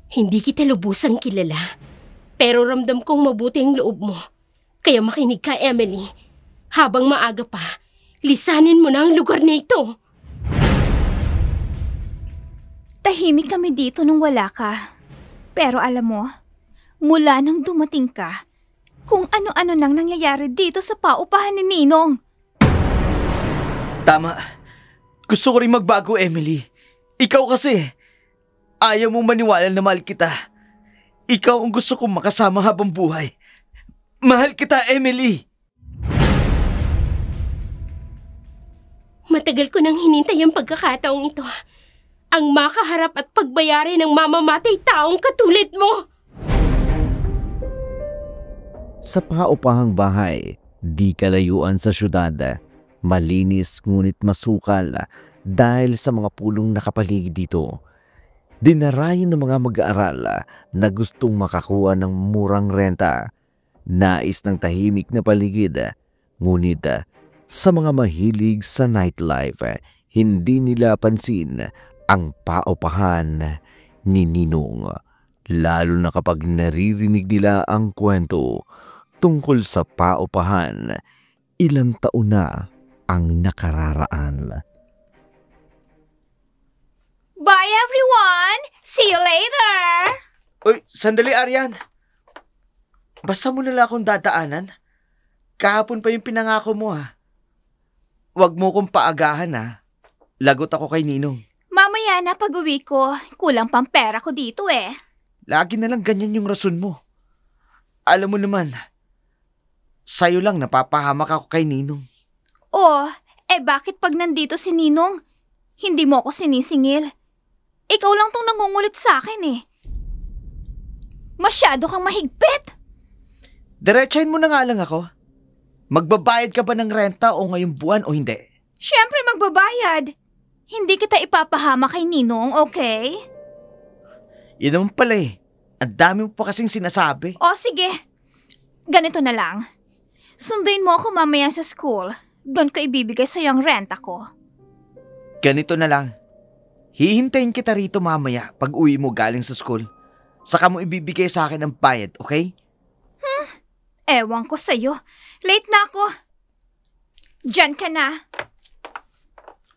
Hindi kita lubusang kilala, pero ramdam kong mabuti ang loob mo. Kaya makinig ka, Emily. Habang maaga pa, lisanin mo na ang lugar na ito. Tahimik kami dito nung wala ka. Pero alam mo, mula nang dumating ka, kung ano-ano nang nangyayari dito sa paupahan ni Ninong. Tama. Gusto ko rin magbago, Emily. Ikaw kasi, ayaw mong maniwala na mahal kita. Ikaw ang gusto kong makasama habang buhay. Mahal kita, Emily! Matagal ko nang hinintay ang pagkakataong ito. Ang makaharap at pagbayari ng mamamatay taong katulad mo. Sa paupahang bahay, di kalayuan sa syudad. Malinis ngunit masukal dahil sa mga pulong nakapaligid dito. Dinarayan ng mga mag-aaral na gustong makakuha ng murang renta. Nais ng tahimik na paligid. Ngunit sa mga mahilig sa nightlife, hindi nila pansin ang paupahan ni Ninong. Lalo na kapag naririnig nila ang kwento tungkol sa paupahan, ilang taon na ang nakararaan. Bye everyone! See you later! Uy, sandali, Arian. Basta mo nila akong dadaanan. Kahapon pa yung pinangako mo, ha. Huwag mo kong paagahan, ha. Lagot ako kay Ninong. Mamaya na pag-uwi ko, kulang pang pera ko dito eh. Lagi na lang ganyan yung rason mo. Alam mo naman, sa'yo lang napapahamak ako kay Ninong. Oh, bakit pag nandito si Ninong, hindi mo ako sinisingil? Ikaw lang tong nangungulit sa akin eh. Masyado kang mahigpit. Diretsahin mo na nga lang ako. Magbabayad ka ba ng renta o ngayong buwan o hindi? Siyempre magbabayad. Hindi kita ipapahama kay Ninong, okay? Yun naman pala eh. Ang dami mo pa kasing sinasabi. O sige, ganito na lang. Sunduin mo ako mamaya sa school. Doon ko ibibigay sa'yo ang renta ko. Ganito na lang. Hihintayin kita rito mamaya pag uwi mo galing sa school. Saka mo ibibigay sa akin ang bayad, okay? Ewan ko sa'yo. Late na ako. Diyan ka na.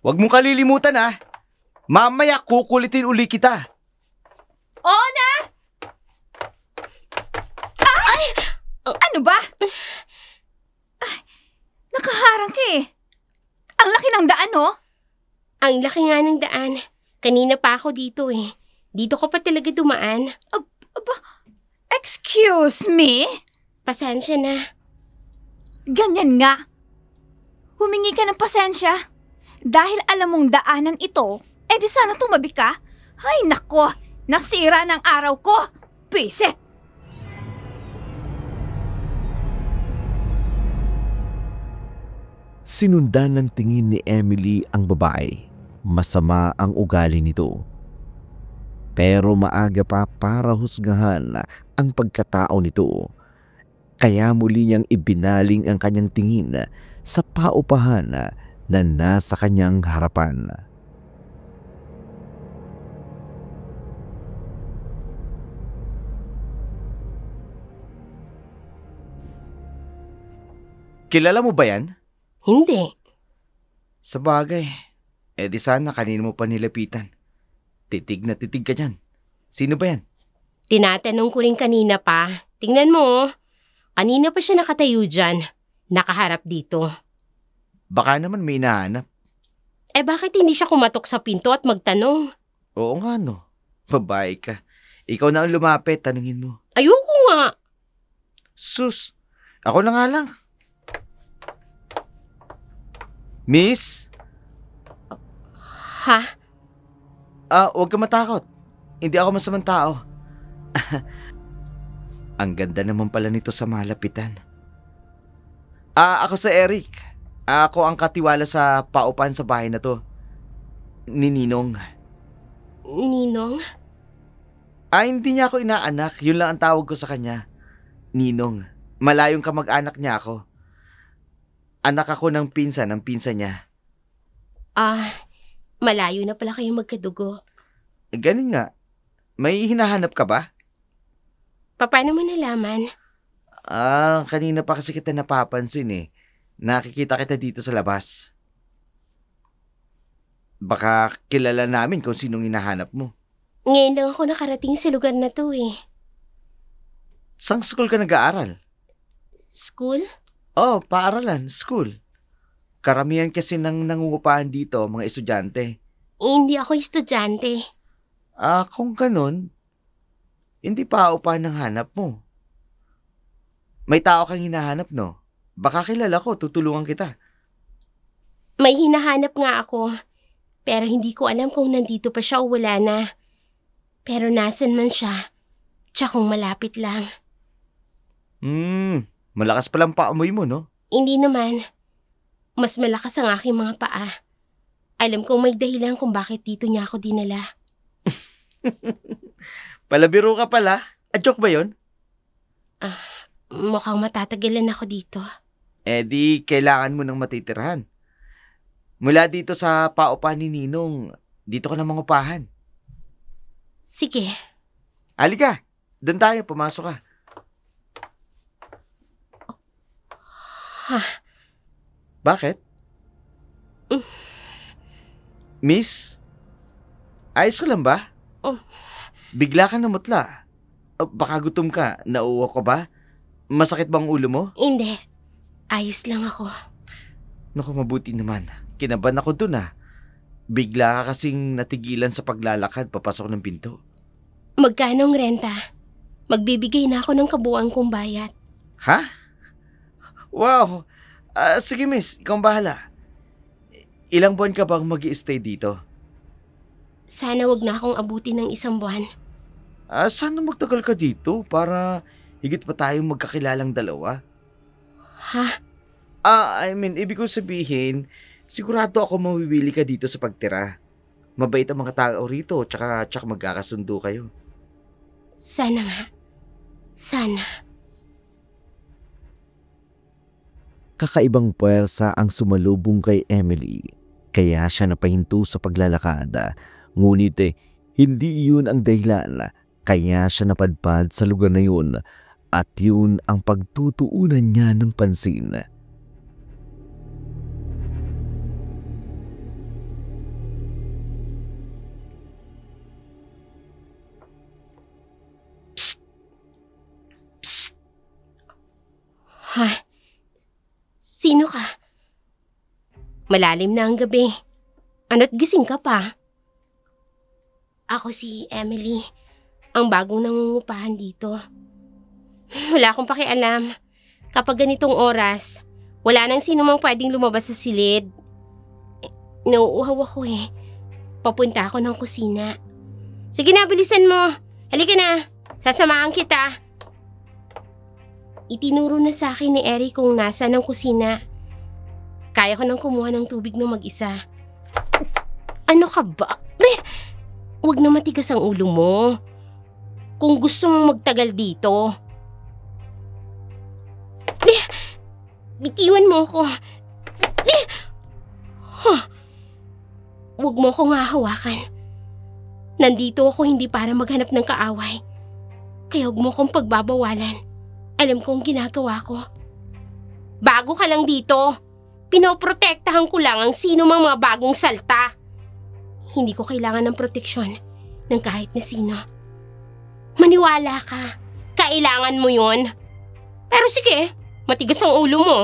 Huwag mong kalilimutan, ha. Mamaya kukulitin uli kita. Oo na! Ay! Ano ba? Ay, nakaharang ka eh. Ang laki ng daan, oh. Ang laki nga ng daan. Kanina pa ako dito eh. Dito ko pa talaga dumaan. Excuse me? Pasensya na. Ganyan nga. Humingi ka ng pasensya. Dahil alam mong daanan ito, di sana tumabi ka. Ay nako, nasira ng araw ko. Pisit! Sinundan ng tingin ni Emily ang babae. Masama ang ugali nito. Pero maaga pa para husgahan ang pagkatao nito. Kaya muli niyang ibinaling ang kanyang tingin sa paupahan na nasa kanyang harapan. Kilala mo ba yan? Hindi. Sa bagay, di sana kanina mo pa nilapitan. Titig na titig ka dyan. Sino ba yan? Tinatanong ko rin kanina pa. Tingnan mo, kanina pa siya nakatayo dyan. Nakaharap dito. Baka naman may nahanap. Bakit hindi siya kumatok sa pinto at magtanong? Oo nga no. Babae ka. Ikaw na ang lumapit, tanungin mo. Ayoko nga. Sus, ako na nga lang. Miss? Ha? Huwag ka matakot. Hindi ako masamang tao. Ang ganda naman pala nito sa malapitan. Ako si Eric. Ako ang katiwala sa paupahan sa bahay na to. Ni Ninong. Ninong? Hindi niya ako inaanak. Yun lang ang tawag ko sa kanya. Ninong. Malayong kamag-anak niya ako. Anak ako ng pinsan niya. Malayo na pala kayo magkadugo. Ganun nga. May hinahanap ka ba? Paano mo nalaman? Kanina pa kasi kita napapansin eh. Nakikita kita dito sa labas. Baka kilala namin kung sinong hinahanap mo. Ngayon lang ako nakarating sa lugar na to eh. Saan school ka nag-aaral? School? Oh, paaralan, school. Karamihan kasi nang nangungupahan dito, mga estudyante. Hindi ako estudyante. Kung ganun, hindi pa upahan ng hanap mo. May tao kang hinahanap, no? Baka kilala ko, tutulungan kita. May hinahanap nga ako. Pero hindi ko alam kung nandito pa siya o wala na. Pero nasan man siya, tsaka kung malapit lang. Malakas palang paamoy mo, no? Hindi naman. Mas malakas ang aking mga paa. Alam kong may dahilan kung bakit dito niya ako dinala. Palabiro ka pala. Joke ba yun? Mukhang matatagalan ako dito. Di kailangan mo ng matitirahan. Mula dito sa paupahan ni Ninong, dito ka na mangupahan. Sige. Halika, doon tayo, pumasok ka. Bakit? Miss? Ayos ka lang ba? Bigla ka namutla. Baka gutom ka, nauuwa ka ba? Masakit bang ulo mo? Hindi. Ayos lang ako. Naku, mabuti naman. Kinabahan ako dun Bigla ka kasing natigilan sa paglalakad papasok ng pinto. Magkano ang renta? Magbibigay na ako ng kabuuan kong bayad. Ha? Wow! Sige miss, ikaw ang bahala. Ilang buwan ka bang mag-i-stay dito? Sana wag na akong abutin ng 1 buwan. Sana magtagal ka dito para higit pa tayong magkakilalang dalawa. Ha? Ibig ko sabihin, sigurado ako mabibili ka dito sa pagtira. Mabait ang mga tao rito, tsaka magkakasundo kayo. Sana nga. Sana. Kakaibang puwersa ang sumalubong kay Emily, kaya siya napahinto sa paglalakad. Ngunit hindi iyon ang dahilan, kaya siya napadpad sa lugar na yun at yun ang pagtutuunan niya ng pansin. Ha? Sino ka? Malalim na ang gabi. Ano't gising ka pa? Ako si Emily, ang bagong nangungupahan dito. Wala akong pakialam. Kapag ganitong oras, wala nang sino mang pwedeng lumabas sa silid. Nauuhaw ako eh. Papunta ako ng kusina. Sige na, bilisan mo. Halika na. Sasamahan kita. Itinuro na sa akin ni Eric kung nasa ng kusina. Kaya ko nang kumuha ng tubig ng mag-isa. Ano ka ba? Huwag na matigas ang ulo mo. Kung gusto mong magtagal dito. Bitiwan mo ako. Huwag mo akong hahawakan. Nandito ako hindi para maghanap ng kaaway. Kaya huwag mo akong pagbabawalan. Alam kong ginagawa ko. Bago ka lang dito. Pinoprotektahan ko lang ang sino mang mga bagong salta. Hindi ko kailangan ng proteksyon ng kahit na sino. Maniwala ka. Kailangan mo yun. Pero sige, matigas ang ulo mo.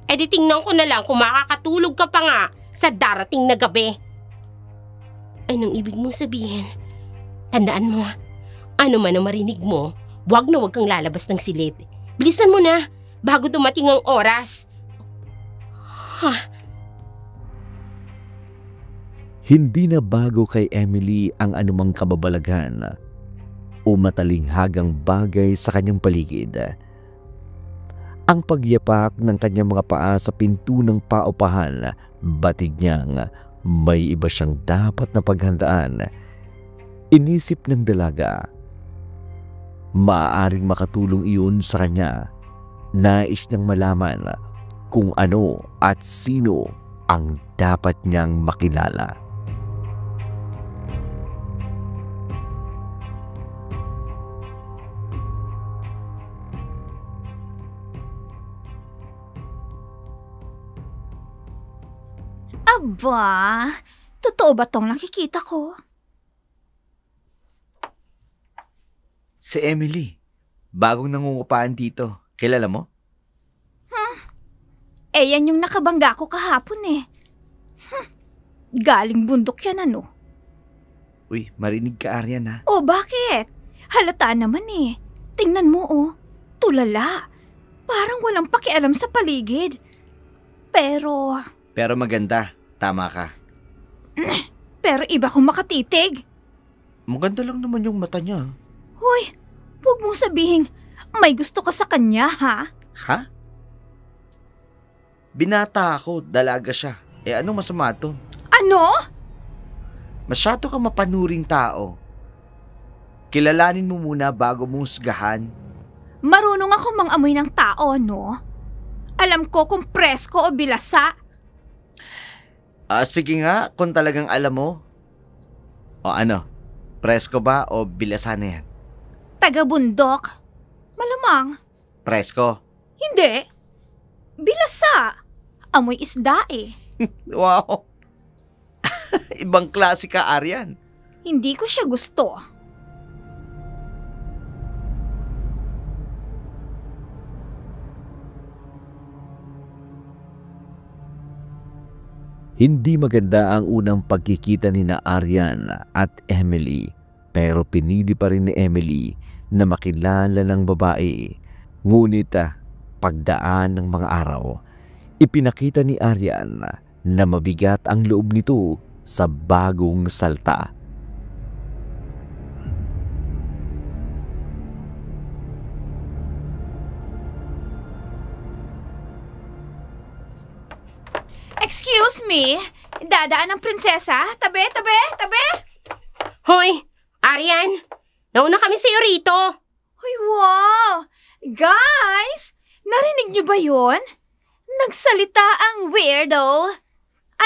E di tingnan ko na lang kung makakatulog ka pa nga sa darating na gabi. Anong ibig mong sabihin? Tandaan mo, ano man ang marinig mo, wag na wag kang lalabas ng silid. Bilisan mo na, bago dumating ang oras. Hindi na bago kay Emily ang anumang kababalagan o matalinghagang bagay sa kanyang paligid. Ang pagyapak ng kanyang mga paa sa pinto ng paupahan, batig niyang may iba siyang dapat na paghandaan. Inisip ng dalaga, maaaring makatulong iyon sa kanya. Nais niyang malaman kung ano at sino ang dapat niyang makilala. Aba, totoo ba tong nakikita ko? Si Emily. Bagong nangungupaan dito. Kilala mo? Yan yung nakabangga ko kahapon eh. Galing bundok yan ano? Uy, marinig ka, Aryan, ha? O bakit? Halata naman eh. Tingnan mo oh, tulala. Parang walang pakialam sa paligid. Pero maganda. Tama ka. iba kung makatitig. Maganda lang naman yung mata niya. Hoy, huwag mong sabihin may gusto ka sa kanya ha? Ha? Binata ako, dalaga siya. Anong masama to? Ano? Masyado ka mapanuring tao. Kilalanin mo muna bago mo husgahan. Marunong ako mangamoy ng tao, no? Alam ko kung presko o bilasa. Sige nga, kung talagang alam mo. O ano, presko ba o bilasa na yan? Taga-bundok. Malamang. Presko? Hindi. Bilasa. Amoy isda eh. Wow! Ibang klase ka, Aryan. Hindi ko siya gusto. Hindi maganda ang unang pagkikita ni na Aryan at Emily, pero pinili pa rin ni Emily na makilala ng babae. Ngunit pagdaan ng mga araw, ipinakita ni Aryan na mabigat ang loob nito sa bagong salta. Excuse me? Dadaan ng prinsesa? Tabi, tabi, tabi! Hoy, Aryan! Nauna kami sa'yo rito! Hoy, wow! Guys! Narinig niyo ba yun? Nagsalita ang weirdo.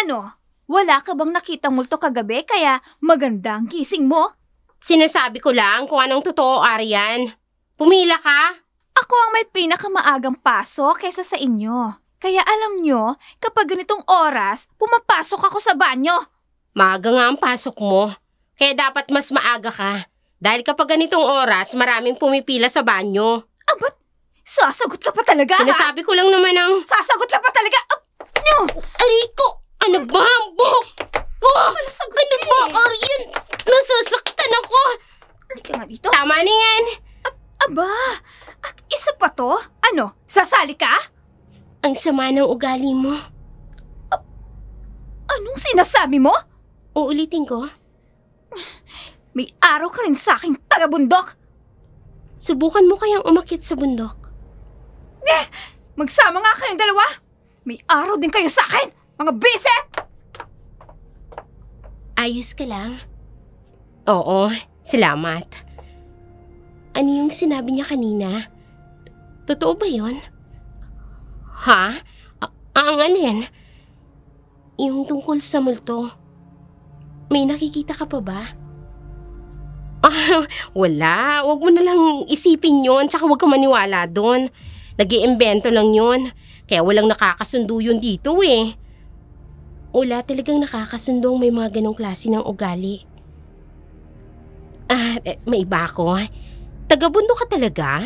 Ano? Wala ka bang nakitang multo kagabi kaya maganda ang gising mo? Sinasabi ko lang kung anong totoo, Aryan. Pumila ka? Ako ang may pinakamaagang paso kaysa sa inyo. Kaya alam nyo, kapag ganitong oras, pumapasok ako sa banyo. Maaga nga ang pasok mo. Kaya dapat mas maaga ka. Dahil kapag ganitong oras, maraming pumipila sa banyo. Abat, sasagot ka pa talaga? Sinasabi ko lang naman ang... Sasagot ka pa talaga? Nyo! Ariko! Ano ba ang buhok ko? Ano ba, Aryan? Nasasaktan ako! Halika nga dito. Tama na yan! Aba, at isa pa to? Ano, sasali ka? Ang sama ng ugali mo. Anong sinasabi mo? Uulitin ko. May araw ka rin sa aking taga-bundok. Subukan mo kayang umakyat sa bundok. Magsama nga kayong dalawa. May araw din kayo sa akin, mga bisit! Ayos ka lang? Oo, salamat. Ano yung sinabi niya kanina? Totoo ba yun? Ha? Ang alin? Yung tungkol sa multo. May nakikita ka pa ba? Wala. Huwag mo na lang isipin yun, tsaka huwag ka maniwala doon. Nag-iimbento lang yun. Kaya walang nakakasundo yun dito eh. Wala talagang nakakasundong may mga ganong klase ng ugali. May iba ako. Taga-bundok ka talaga?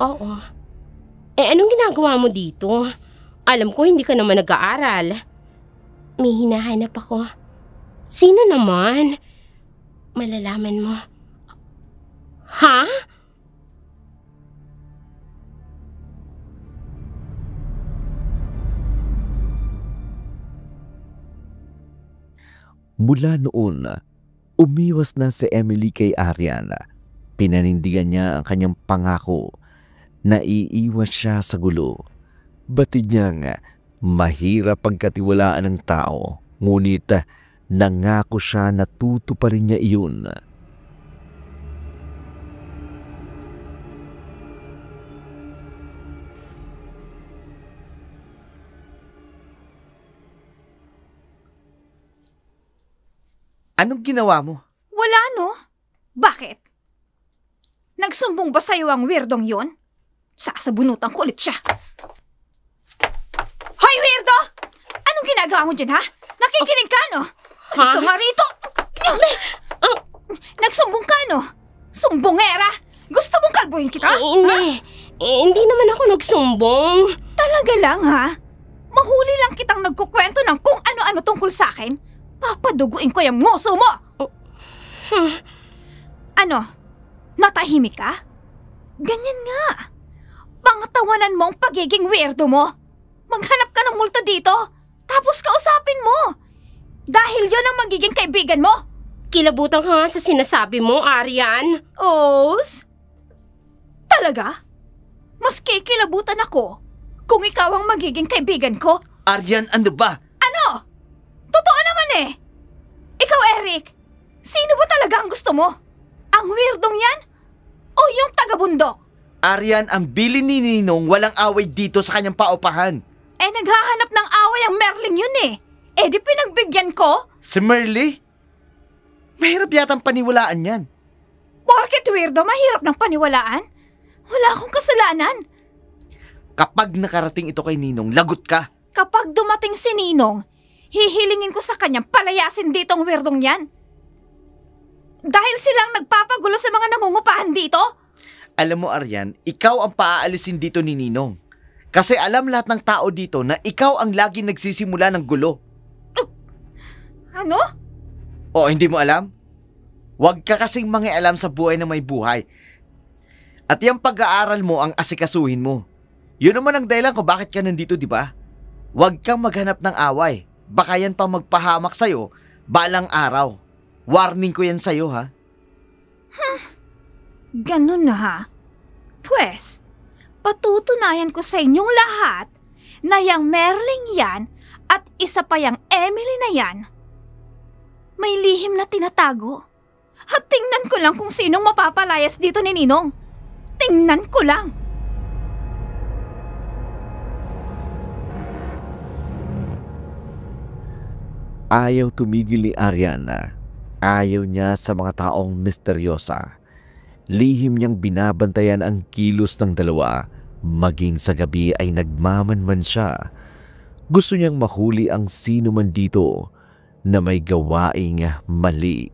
Oo. Anong ginagawa mo dito? Alam ko hindi ka naman nag-aaral. May hinahanap ako. Sino naman? Malalaman mo. Ha? Mula noon, umiwas na si Emily kay Aryan. Pinanindigan niya ang kanyang pangako na iiwas siya sa gulo. Batid niyang mahirap pagkatiwalaan ng tao, ngunit nangako siya na tutuparin niya iyon. Anong ginawa mo? Wala no? Bakit? Nagsumbong ba sa'yo ang weirdong yon? Sasabunutan ko ulit siya. Hoy, weirdo! Anong ginagawa ginagawa mo dyan, ha? Nakikinig ka, no? Ha? Halika nga rito! Nagsumbong ka, no? Sumbongera! Gusto mong kalbuhin kita? Hindi. Hindi naman ako nagsumbong. Talaga lang, ha? Mahuli lang kitang nagkukwento ng kung ano-ano tungkol sa akin. Papaduguin ko yung nguso mo! Ano? Natahimik ka? Ganyan nga. Pangatawanan mo ang pagiging weirdo mo. Maghanap ka ng multo dito. Tapos kausapin mo. Dahil yon ang magiging kaibigan mo. Kilabutan ka nga sa sinasabi mo, Aryan. Os? Talaga? Mas kikilabutan ako kung ikaw ang magiging kaibigan ko. Aryan, ano ba? Ano? Totoo naman eh. Ikaw, Eric, sino ba talaga ang gusto mo? Ang weirdong yan? O yung taga-bundok? Aryan, ang bili ni Ninong walang away dito sa kanyang paupahan. Eh, naghahanap ng away ang Merling yun eh. Eh, di pinagbigyan ko? Si Merly? Mahirap yatang paniwalaan yan. Porket weirdo, mahirap ng paniwalaan? Wala akong kasalanan. Kapag nakarating ito kay Ninong, lagot ka. Kapag dumating si Ninong, hihilingin ko sa kanyang palayasin ditong weirdong yan. Dahil silang nagpapagulo sa mga nangungupahan dito? Alam mo, Aryan, ikaw ang paaalisin dito ni Ninong. Kasi alam lahat ng tao dito na ikaw ang lagi nagsisimula ng gulo. Ano? O, hindi mo alam? Huwag ka kasing mangialam sa buhay na may buhay. At yung pag-aaral mo ang asikasuhin mo. Yun naman ang dahilan kung bakit ka nandito, di ba? Huwag kang maghanap ng away. Baka yan pa magpahamak sa'yo balang araw. Warning ko yan sa'yo, ha? Ganun na ha? Pwes, patutunayan ko sa inyong lahat na yung Merling yan at isa pa yung Emily na yan may lihim na tinatago. At tingnan ko lang kung sinong mapapalayas dito ni Ninong. Tingnan ko lang. Ayaw tumigil ni Ariana. Ayaw niya sa mga taong misteryosa. Lihim niyang binabantayan ang kilos ng dalawa. Maging sa gabi ay nagmamanman siya. Gusto niyang mahuli ang sino man dito na may gawaing mali.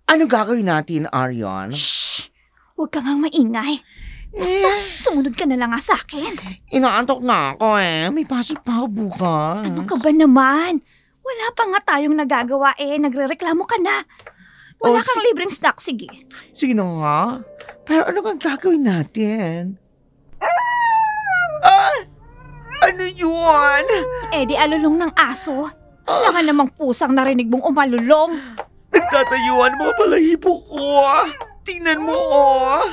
Ano gagawin natin, Aryan? Shh! Huwag ka ngang maingay. Basta, sumunod ka na lang nga sa akin. Inaantok na ako eh. May pasok pa ako bukas. Ano ka ba naman? Wala pa nga tayong nagagawa eh. Nagrereklamo ka na. Wala kang libreng snack, sige. Sige na nga. Pero ano kang gagawin natin? Ah! Ano yun? Eh di alulong ng aso. Wala ka namang pusang narinig mong umalulong. Nagtatayuan mga balahibo ko. Tingnan mo, oh.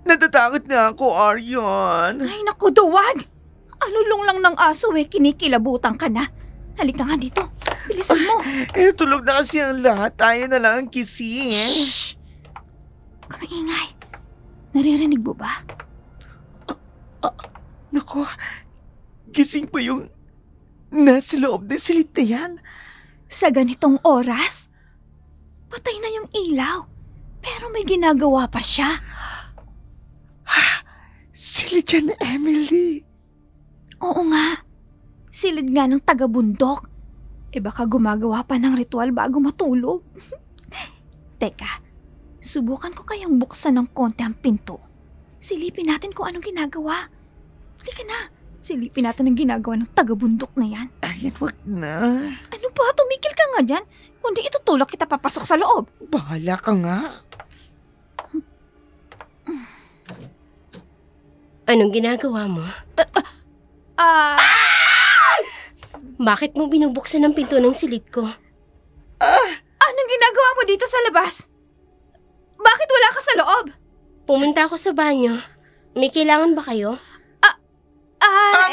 Natatakot na ako, Aryan. Ay naku, duwag. Alulong lang ng aso eh. Kinikilabutan ka na. Halika nga dito. Bilisan mo. Eh, tulog na kasi ang lahat. Tayo na lang ang kising. Shh! Kamaingay. Naririnig mo ba? Naku, gising pa yung nasa loob ng silid na yan. Sa ganitong oras, patay na yung ilaw. Pero may ginagawa pa siya. Silid yan, Emily. Oo nga. Silid nga ng taga-bundok. Eh baka gumagawa pa ng ritual bago matulog. Teka, subukan ko kayang buksan ng konti ang pinto. Silipin natin kung anong ginagawa. Halika na. Silipin natin ang ginagawa ng taga-bundok na yan. Ayan, wag na. Ano ba? Tumikil ka nga dyan. Kundi itutulak kita papasok sa loob. Bahala ka nga. Anong ginagawa mo? Bakit mo binubuksan ang pinto ng silid ko? Anong ginagawa mo dito sa labas? Bakit wala ka sa loob? Pumunta ako sa banyo. May kailangan ba kayo?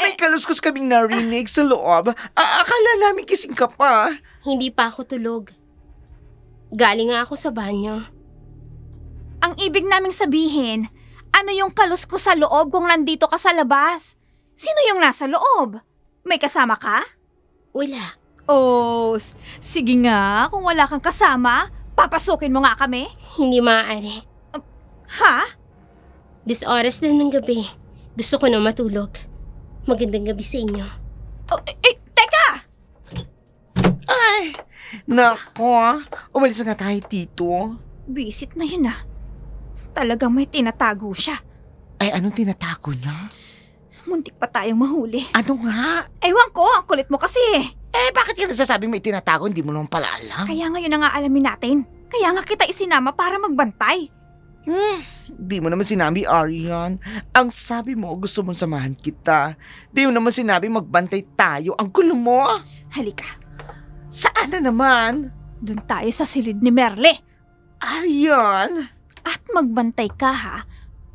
May kaluskos kaming narinig sa loob. Akala namin kising ka pa. Hindi pa ako tulog. Galing nga ako sa banyo. Ang ibig naming sabihin, ano yung kaluskos sa loob kung nandito ka sa labas? Sino yung nasa loob? May kasama ka? Wala. Oh, sige nga, kung wala kang kasama, Papasukin mo nga kami? Hindi maaari. Ha? 10 oras na ng gabi. Gusto ko na matulog. Magandang gabi sa inyo. Teka! Ay, nako. Umalis na nga tayo, Tito. Bisit na yun ah. Talagang may tinatago siya. Ay, anong tinatago niya? Muntik pa tayong mahuli. Ano nga? Ewan ko, ang kulit mo kasi. Bakit ka nagsasabing may tinatago? Hindi mo naman pala alam. Kaya ngayon na nga alamin natin. Kaya nga kita isinama para magbantay. Di mo naman sinabi, Aryan. Ang sabi mo, gusto mong samahan kita. Di mo naman sinabi magbantay tayo. Ang gulo mo. Halika, Saan na naman? dun tayo sa silid ni Merle. Aryan! At magbantay ka ha,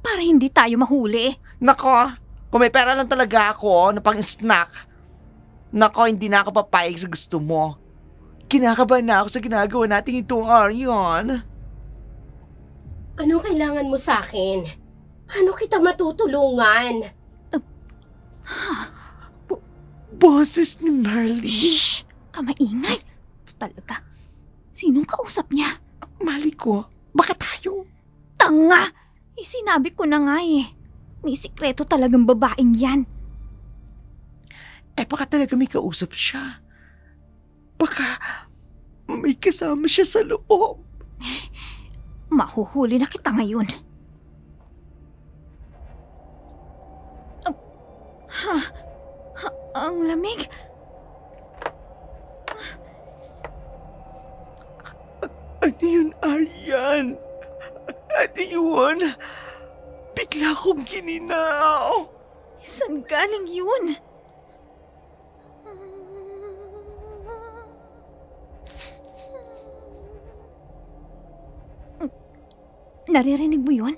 para hindi tayo mahuli. Nako, kung may pera lang talaga ako na pang-snack, nako, hindi na ako papayag sa gusto mo. Kinakabahan na ako sa ginagawa natin ito, Aryan. Ano kailangan mo sa akin? Ano kita matutulungan? Boses ni Marley. Shh! Kamaingay. Talaga. Sinong kausap niya? Mali ko, baka tayo. Tanga! Sinabi ko na nga eh. May sikreto talagang babaeng yan. Baka talaga may kausap siya. Baka may kasama siya sa loob. Mahuhuli na kita ngayon. Ang lamig. Ano yun, Aryan? Ano yun? Bigla akong gininaw. Saan galing yun? Naririnig mo yun?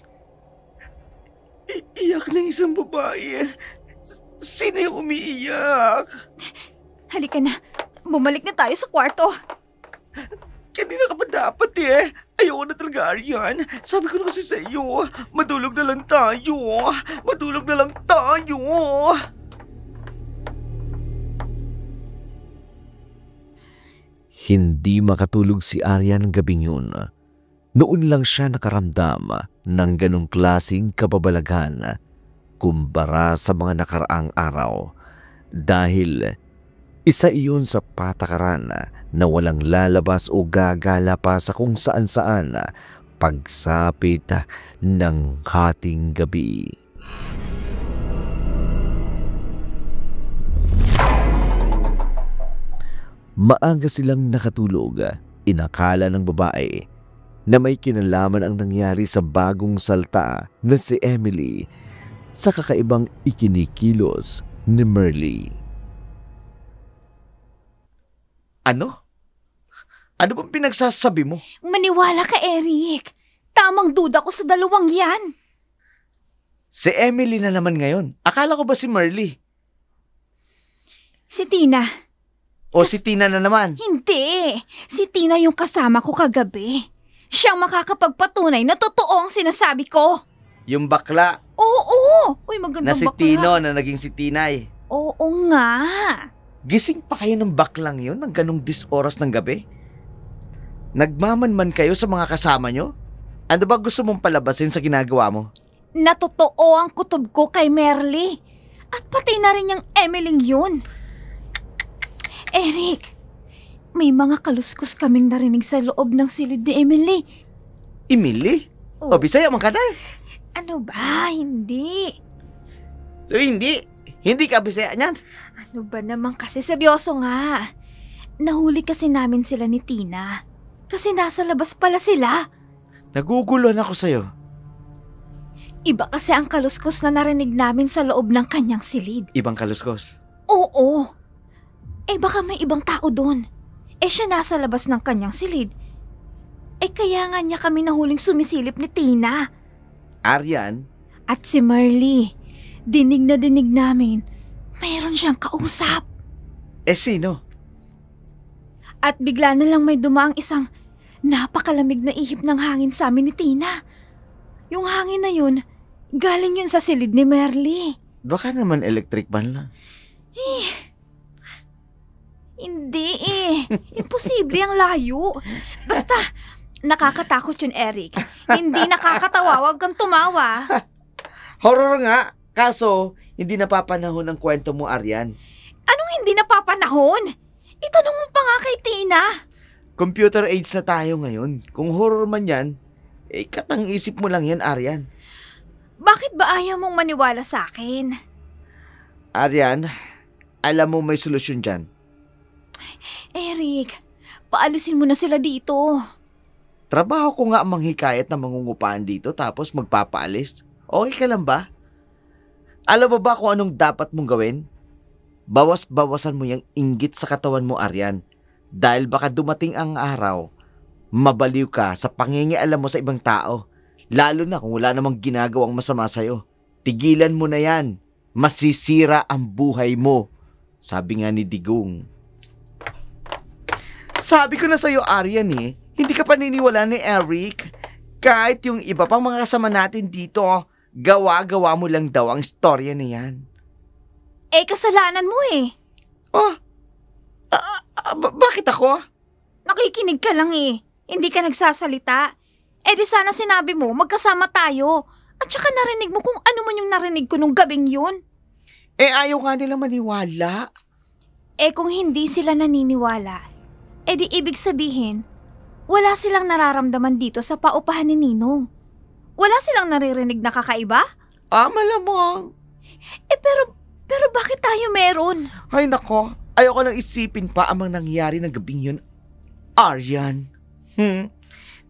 Iyak ng isang babae. Sino yung umiiyak? Halika na. Bumalik na tayo sa kwarto. Kanina ka pa dapat eh. Ayoko na talaga, Aryan. Sabi ko na kasi sa iyo, matulog na lang tayo. Matulog na lang tayo. Hindi makatulog si Aryan ng gabing yun. Noon lang siya nakaramdam ng ganong klaseng kababalaghan kumpara sa mga nakaraang araw dahil isa iyon sa patakaran na walang lalabas o gagala pa sa kung saan-saan pagsapit ng hating gabi. Maaga silang nakatulog. Inakala ng babae na may kinalaman ang nangyari sa bagong salta na si Emily sa kakaibang ikinikilos ni Merle. Ano? Ano bang pinagsasabi mo? Maniwala ka, Eric. Tamang duda ko sa dalawang yan. Si Emily na naman ngayon. Akala ko ba si Merle? Si Tina. O si Tina na naman? Hindi. Si Tina yung kasama ko kagabi. Siyang makakapagpatunay na totoo ang sinasabi ko. Yung bakla Oo. Uy, magandang na si bakla. Tino na naging si Tinay. Oo nga. Gising pa kayo ng baklang yun ng ganong 10 oras ng gabi? Nagmamanman kayo sa mga kasama nyo? Ano ba gusto mong palabasin sa ginagawa mo? Natotoo ang kutob ko kay Merle. At pati na rin yung Emiling yun. Eric, may mga kaluskos kaming narinig sa loob ng silid ni Emily. Emily? O Bisaya man ka na? Ano ba? Hindi. So hindi ka Bisaya niyan? Ano ba naman kasi seryoso nga. Nahuli kasi namin sila ni Tina. Kasi nasa labas pala sila. Naguguluhan ako sa'yo. Iba kasi ang kaluskos na narinig namin sa loob ng kanyang silid. Ibang kaluskos. Oo. Baka may ibang tao doon. Siya nasa labas ng kanyang silid. Kaya nga niya kami nahuling sumisilip ni Tina. Aryan? At si Merle. Dinig na dinig namin. Mayroon siyang kausap. Sino? At bigla na lang may dumaang isang napakalamig na ihip ng hangin sa amin ni Tina. Yung hangin na yun, galing yun sa silid ni Merle. Baka naman electric ban lang. Hindi Imposible ang layo. Basta, Nakakatakot yun, Eric. Hindi nakakatawa, wag kang tumawa. Horror nga. Kaso, hindi napapanahon ang kwento mo, Aryan. Anong hindi napapanahon? Itanong mo pa nga kay Tina. Computer age na tayo ngayon. Kung horror man yan, katang isip mo lang yan, Aryan. Bakit ba ayaw mong maniwala sa akin? Aryan, alam mo may solusyon dyan. Eric, paalisin mo na sila dito. Trabaho ko nga ang manghikayat na mangungupaan dito tapos magpapaalis. Okay ka lang ba? Alam mo ba kung anong dapat mong gawin? Bawas-bawasan mo yung inggit sa katawan mo, Aryan. Dahil baka dumating ang araw, mabaliw ka sa pangingialam mo sa ibang tao. Lalo na kung wala namang ginagawang masama sa'yo. Tigilan mo na yan. Masisira ang buhay mo. Sabi nga ni Digong. Sabi ko na sa'yo, Aryan hindi ka paniniwala ni Eric. Kahit yung iba pang mga kasama natin dito, gawa-gawa mo lang daw ang istorya na yan. Kasalanan mo Oh, bakit ako? Nakikinig ka lang Hindi ka nagsasalita. Di sana sinabi mo, magkasama tayo. At saka narinig mo kung ano man yung narinig ko nung gabing yun. Ayaw nga nila maniwala. Kung hindi sila naniniwala, di ibig sabihin, wala silang nararamdaman dito sa paupahan ni Ninong. Wala silang naririnig na kakaiba? Malamang. Pero bakit tayo meron? Ay nako, ayoko nang isipin pa ang mga nangyari ng gabing yun, Aryan.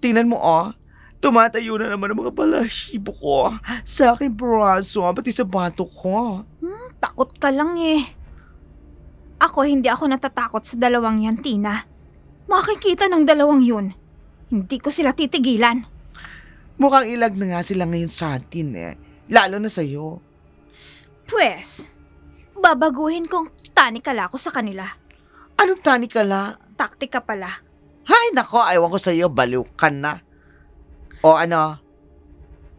Tingnan mo tumatayo na naman ang mga balahibo ko sa aking braso, pati sa bato ko. Takot ka lang hindi ako natatakot sa dalawang yan, Tina. Makikita ng dalawang yun. Hindi ko sila titigilan. Mukhang ilag na nga sila ngayon sa atin lalo na sa'yo. Pwes, babaguhin kong tanikala ko sa kanila. Anong tanikala? Taktika pala. Hay nako, ayaw ko sa'yo, baliw ka na. O ano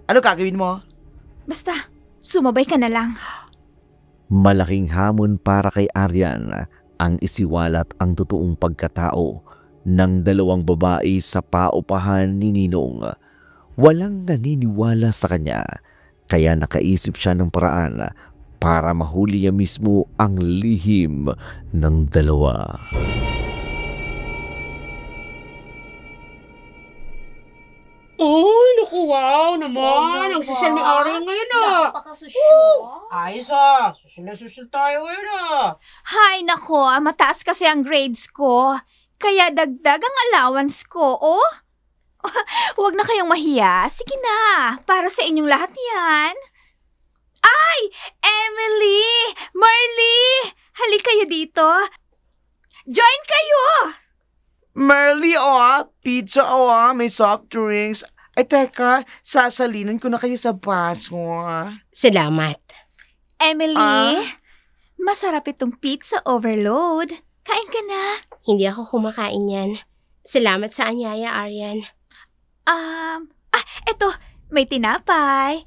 gagawin mo? Basta, sumabay ka na lang. Malaking hamon para kay Aryan ang isiwalat ang totoong pagkatao ng dalawang babae sa paupahan ni Ninong. Walang naniniwala sa kanya, kaya nakaisip siya ng paraan para mahuli niya mismo ang lihim ng dalawa. Uy, naku, wow naman. Ang social ni Aryan ngayon Ayos Susul tayo ngayon Hay nako, mataas kasi ang grades ko. Kaya dagdag ang allowance ko, Huwag na kayong mahiya. Sige na, para sa inyong lahat yan. Ay! Emily! Marley! Halik kayo dito. Join kayo! Merly, pizza, may soft drinks. Ay, teka, sasalinan ko na kayo sa baso. Salamat. Emily, masarap itong pizza overload. Kain ka na. Hindi ako kumakain yan. Salamat sa anyaya, Aryan. Eto, may tinapay.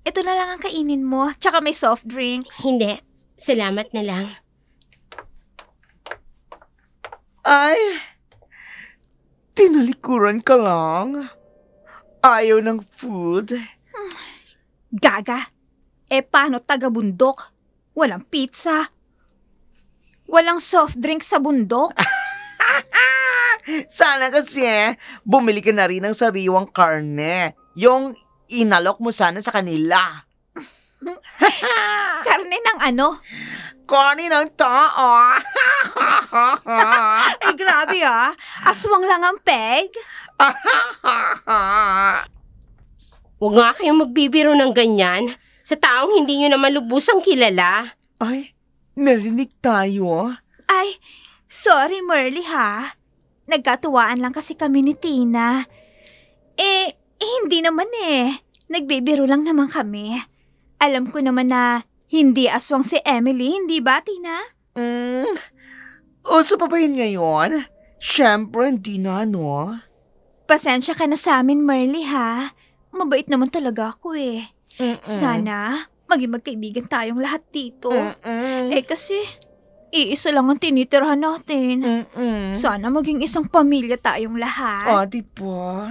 Ito na lang ang kainin mo, tsaka may soft drinks. Hindi, salamat na lang. Ay, tinalikuran ka lang. Ayaw ng food. Gaga, paano taga-bundok? Walang pizza. Walang soft drinks sa bundok. Sana kasi bumili ka na rin ng sariwang karne. Yung inalok mo sana sa kanila. Karne ng ano? Karne ng tao. Ay, grabe Aswang lang ang peg. Huwag nga kayong magbibiro ng ganyan sa taong hindi nyo naman lubusang kilala. Ay, narinig tayo. Ay, sorry Merly Nagkatuwaan lang kasi kami ni Tina. Hindi naman Nagbibiro lang naman kami. Alam ko naman na hindi aswang si Emily, hindi ba, Tina? Uso pa ba yun ngayon? Siyempre, hindi na, Pasensya ka na sa amin, Merly, Mabait naman talaga ako, Sana, maging magkaibigan tayong lahat dito. Kasi, Iisa lang ang tinitirhan natin. Mm-mm. Sana maging isang pamilya tayong lahat. Oh, di ba?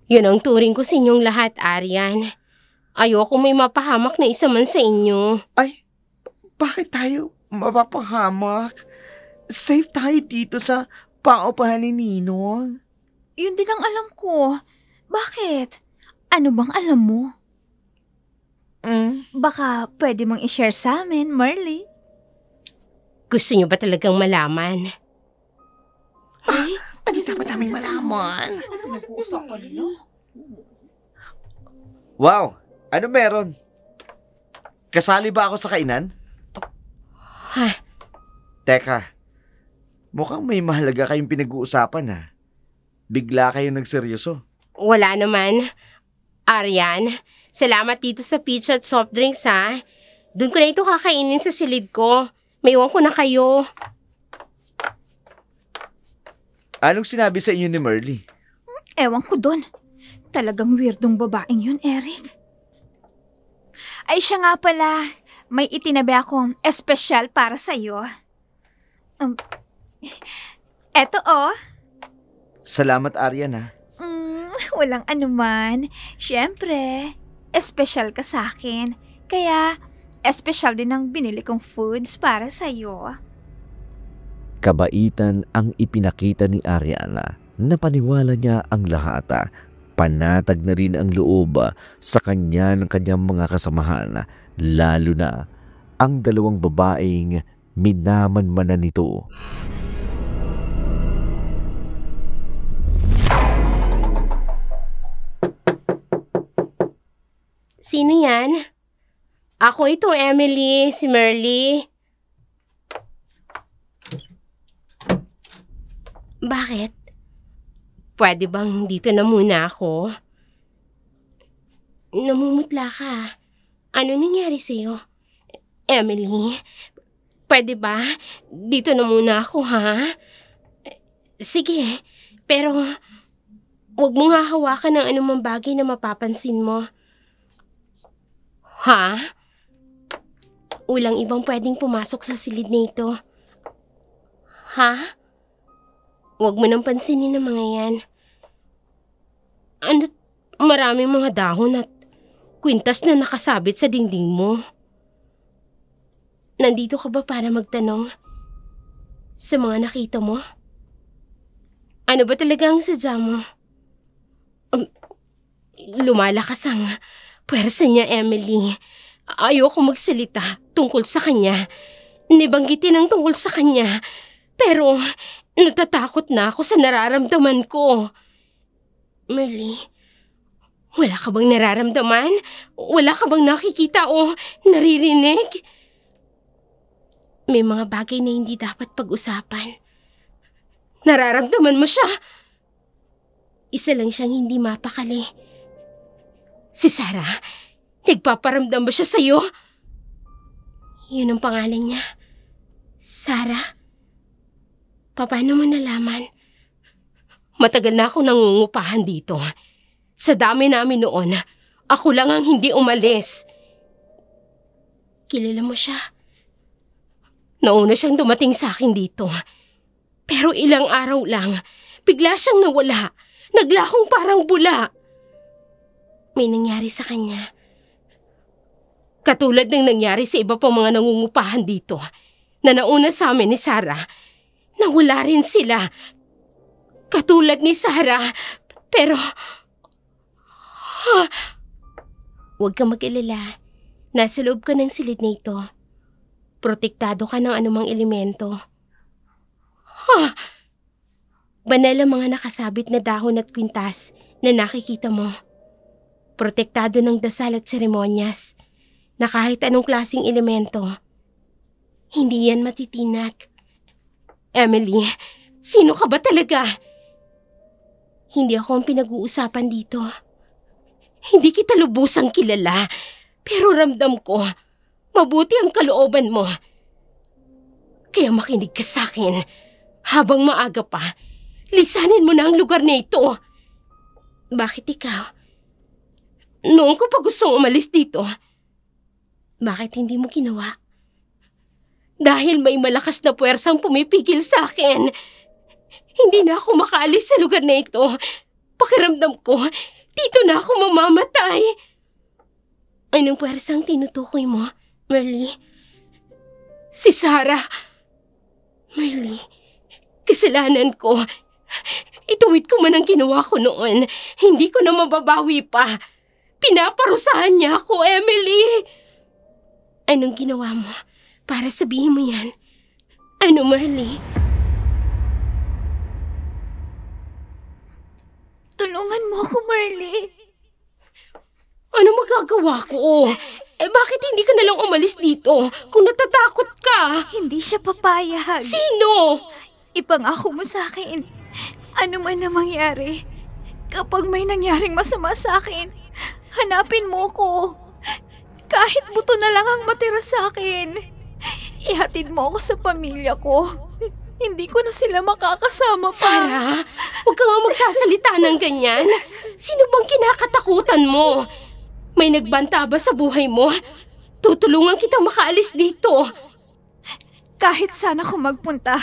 Yun ang turing ko sa inyong lahat, Aryan. Ayoko may mapahamak na isa man sa inyo. Ay, bakit tayo mapapahamak? Safe tayo dito sa paupahan ni Ninong. Yun din ang alam ko. Bakit? Ano bang alam mo? Baka pwede mong i-share sa amin, Marley. Gusto niyo ba talagang malaman? Ano dapat namin malaman? Wow! Ano meron? Kasali ba ako sa kainan? Ha? Teka, mukhang may mahalaga kayong pinag-uusapan ha. Bigla kayong nagseryoso. Wala naman. Aryan, salamat dito sa pizza at soft drinks ha. Doon ko na ito kakainin sa silid ko. May iwan ko na kayo. Anong sinabi sa inyo ni Merly? Ewan ko dun. Talagang weirdong babaeng yun, Eric. Ay siya nga pala, may itinabi akong espesyal para sa'yo. Eto oh. Salamat, Aryan ha. Walang anuman. Siyempre, espesyal ka sa akin. Kaya, espesyal din ang binili kong foods para sa'yo. Kabaitan ang ipinakita ni Ariana na paniwala niya ang lahat. Panatag na rin ang loob sa kanya ng kanyang mga kasamahan, lalo na ang dalawang babaeng minamanmanan nito. Sino yan? Ako ito, Emily, si Merly. Bakit? Pwede bang dito na muna ako? Namumutla ka. Ano nangyari sa'yo? Emily, pwede ba? Dito na muna ako, ha? Sige, pero huwag mong hahawakan ng anumang bagay na mapapansin mo. Ha? Walang ibang pwedeng pumasok sa silid na ito. Ha? Huwag mo nang pansinin ang mga yan. Ano, maraming mga dahon at kwintas na nakasabit sa dingding mo. Nandito ka ba para magtanong sa mga nakita mo? Ano ba talaga ang sadya mo? Lumalakas ang puwersa niya, Emily. Ayoko magsalita tungkol sa kanya. Nibanggitin ang tungkol sa kanya. Pero natatakot na ako sa nararamdaman ko. Merly, wala ka bang nararamdaman? Wala ka bang nakikita o naririnig? May mga bagay na hindi dapat pag-usapan. Nararamdaman mo siya. Isa lang siyang hindi mapakali. Si Sarah, nagpaparamdam ba siya sa'yo? Yun ang pangalan niya. Sarah. Paano mo nalaman? Matagal na ako nangungupahan dito. Sa dami namin noon, ako lang ang hindi umalis. Kilala mo siya? Nauna siyang dumating sa akin dito. Pero ilang araw lang, bigla siyang nawala. Naglahong parang bula. May nangyari sa kanya. Katulad ng nangyari sa iba pang mga nangungupahan dito na nauna sa amin ni Sarah. Nawala rin sila. Katulad ni Sarah. Pero huwag kang mag-alala. Nasa loob ka ng silid na ito. Protektado ka ng anumang elemento. Banal ang mga nakasabit na dahon at kwintas na nakikita mo. Protektado ng dasal at seremonyas na kahit anong klaseng elemento, hindi yan matitinag. Emily, sino ka ba talaga? Hindi ako ang pinag-uusapan dito. Hindi kita lubusang kilala, pero ramdam ko, mabuti ang kalooban mo. Kaya makinig ka sa akin. Habang maaga pa, lisanin mo na ang lugar na ito. Bakit ikaw? Noon ko pa gustong umalis dito. Bakit hindi mo ginawa? Dahil may malakas na puwersang pumipigil sa akin. Hindi na ako makaalis sa lugar na ito. Pakiramdam ko, dito na ako mamamatay. Anong puwersang tinutukoy mo, Merly? Si Sarah. Merly, kasalanan ko. Ituwid ko man ang ginawa ko noon. Hindi ko na mababawi pa. Pinaparusahan niya ako, Emily. Anong ginawa mo para sabihin mo yan? Ano, Merly? Tulungan mo ako, Merly. Ano magagawa ko? Bakit hindi ka nalang umalis dito kung natatakot ka? Hindi siya papayag. Sino? Ipangako mo sa akin. Ano man na mangyari, kapag may nangyaring masama sa akin, hanapin mo ko. Kahit buto na lang ang matira sa akin. Ihatid mo ako sa pamilya ko. Hindi ko na sila makakasama pa. Sarah, huwag ka nga magsasalita ng ganyan. Sino bang kinakatakutan mo? May nagbanta ba sa buhay mo? Tutulungan kitang makaalis dito. Kahit saan ako magpunta,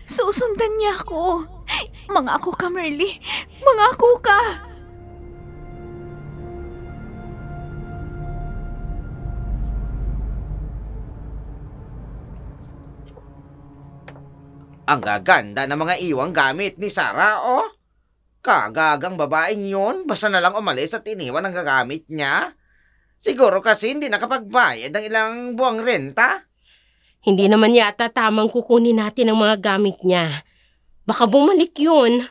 susundan niya ako. Mangako ka, Merly. Mangako ka. Ang gaganda ng mga iwang gamit ni Sarah, oh. Kagagang babaeng yun, basta na lang umalis at iniwan ang gagamit niya. Siguro kasi hindi nakapagbayad ng ilang buwang renta. Hindi naman yata tamang kukunin natin ang mga gamit niya. Baka bumalik yun.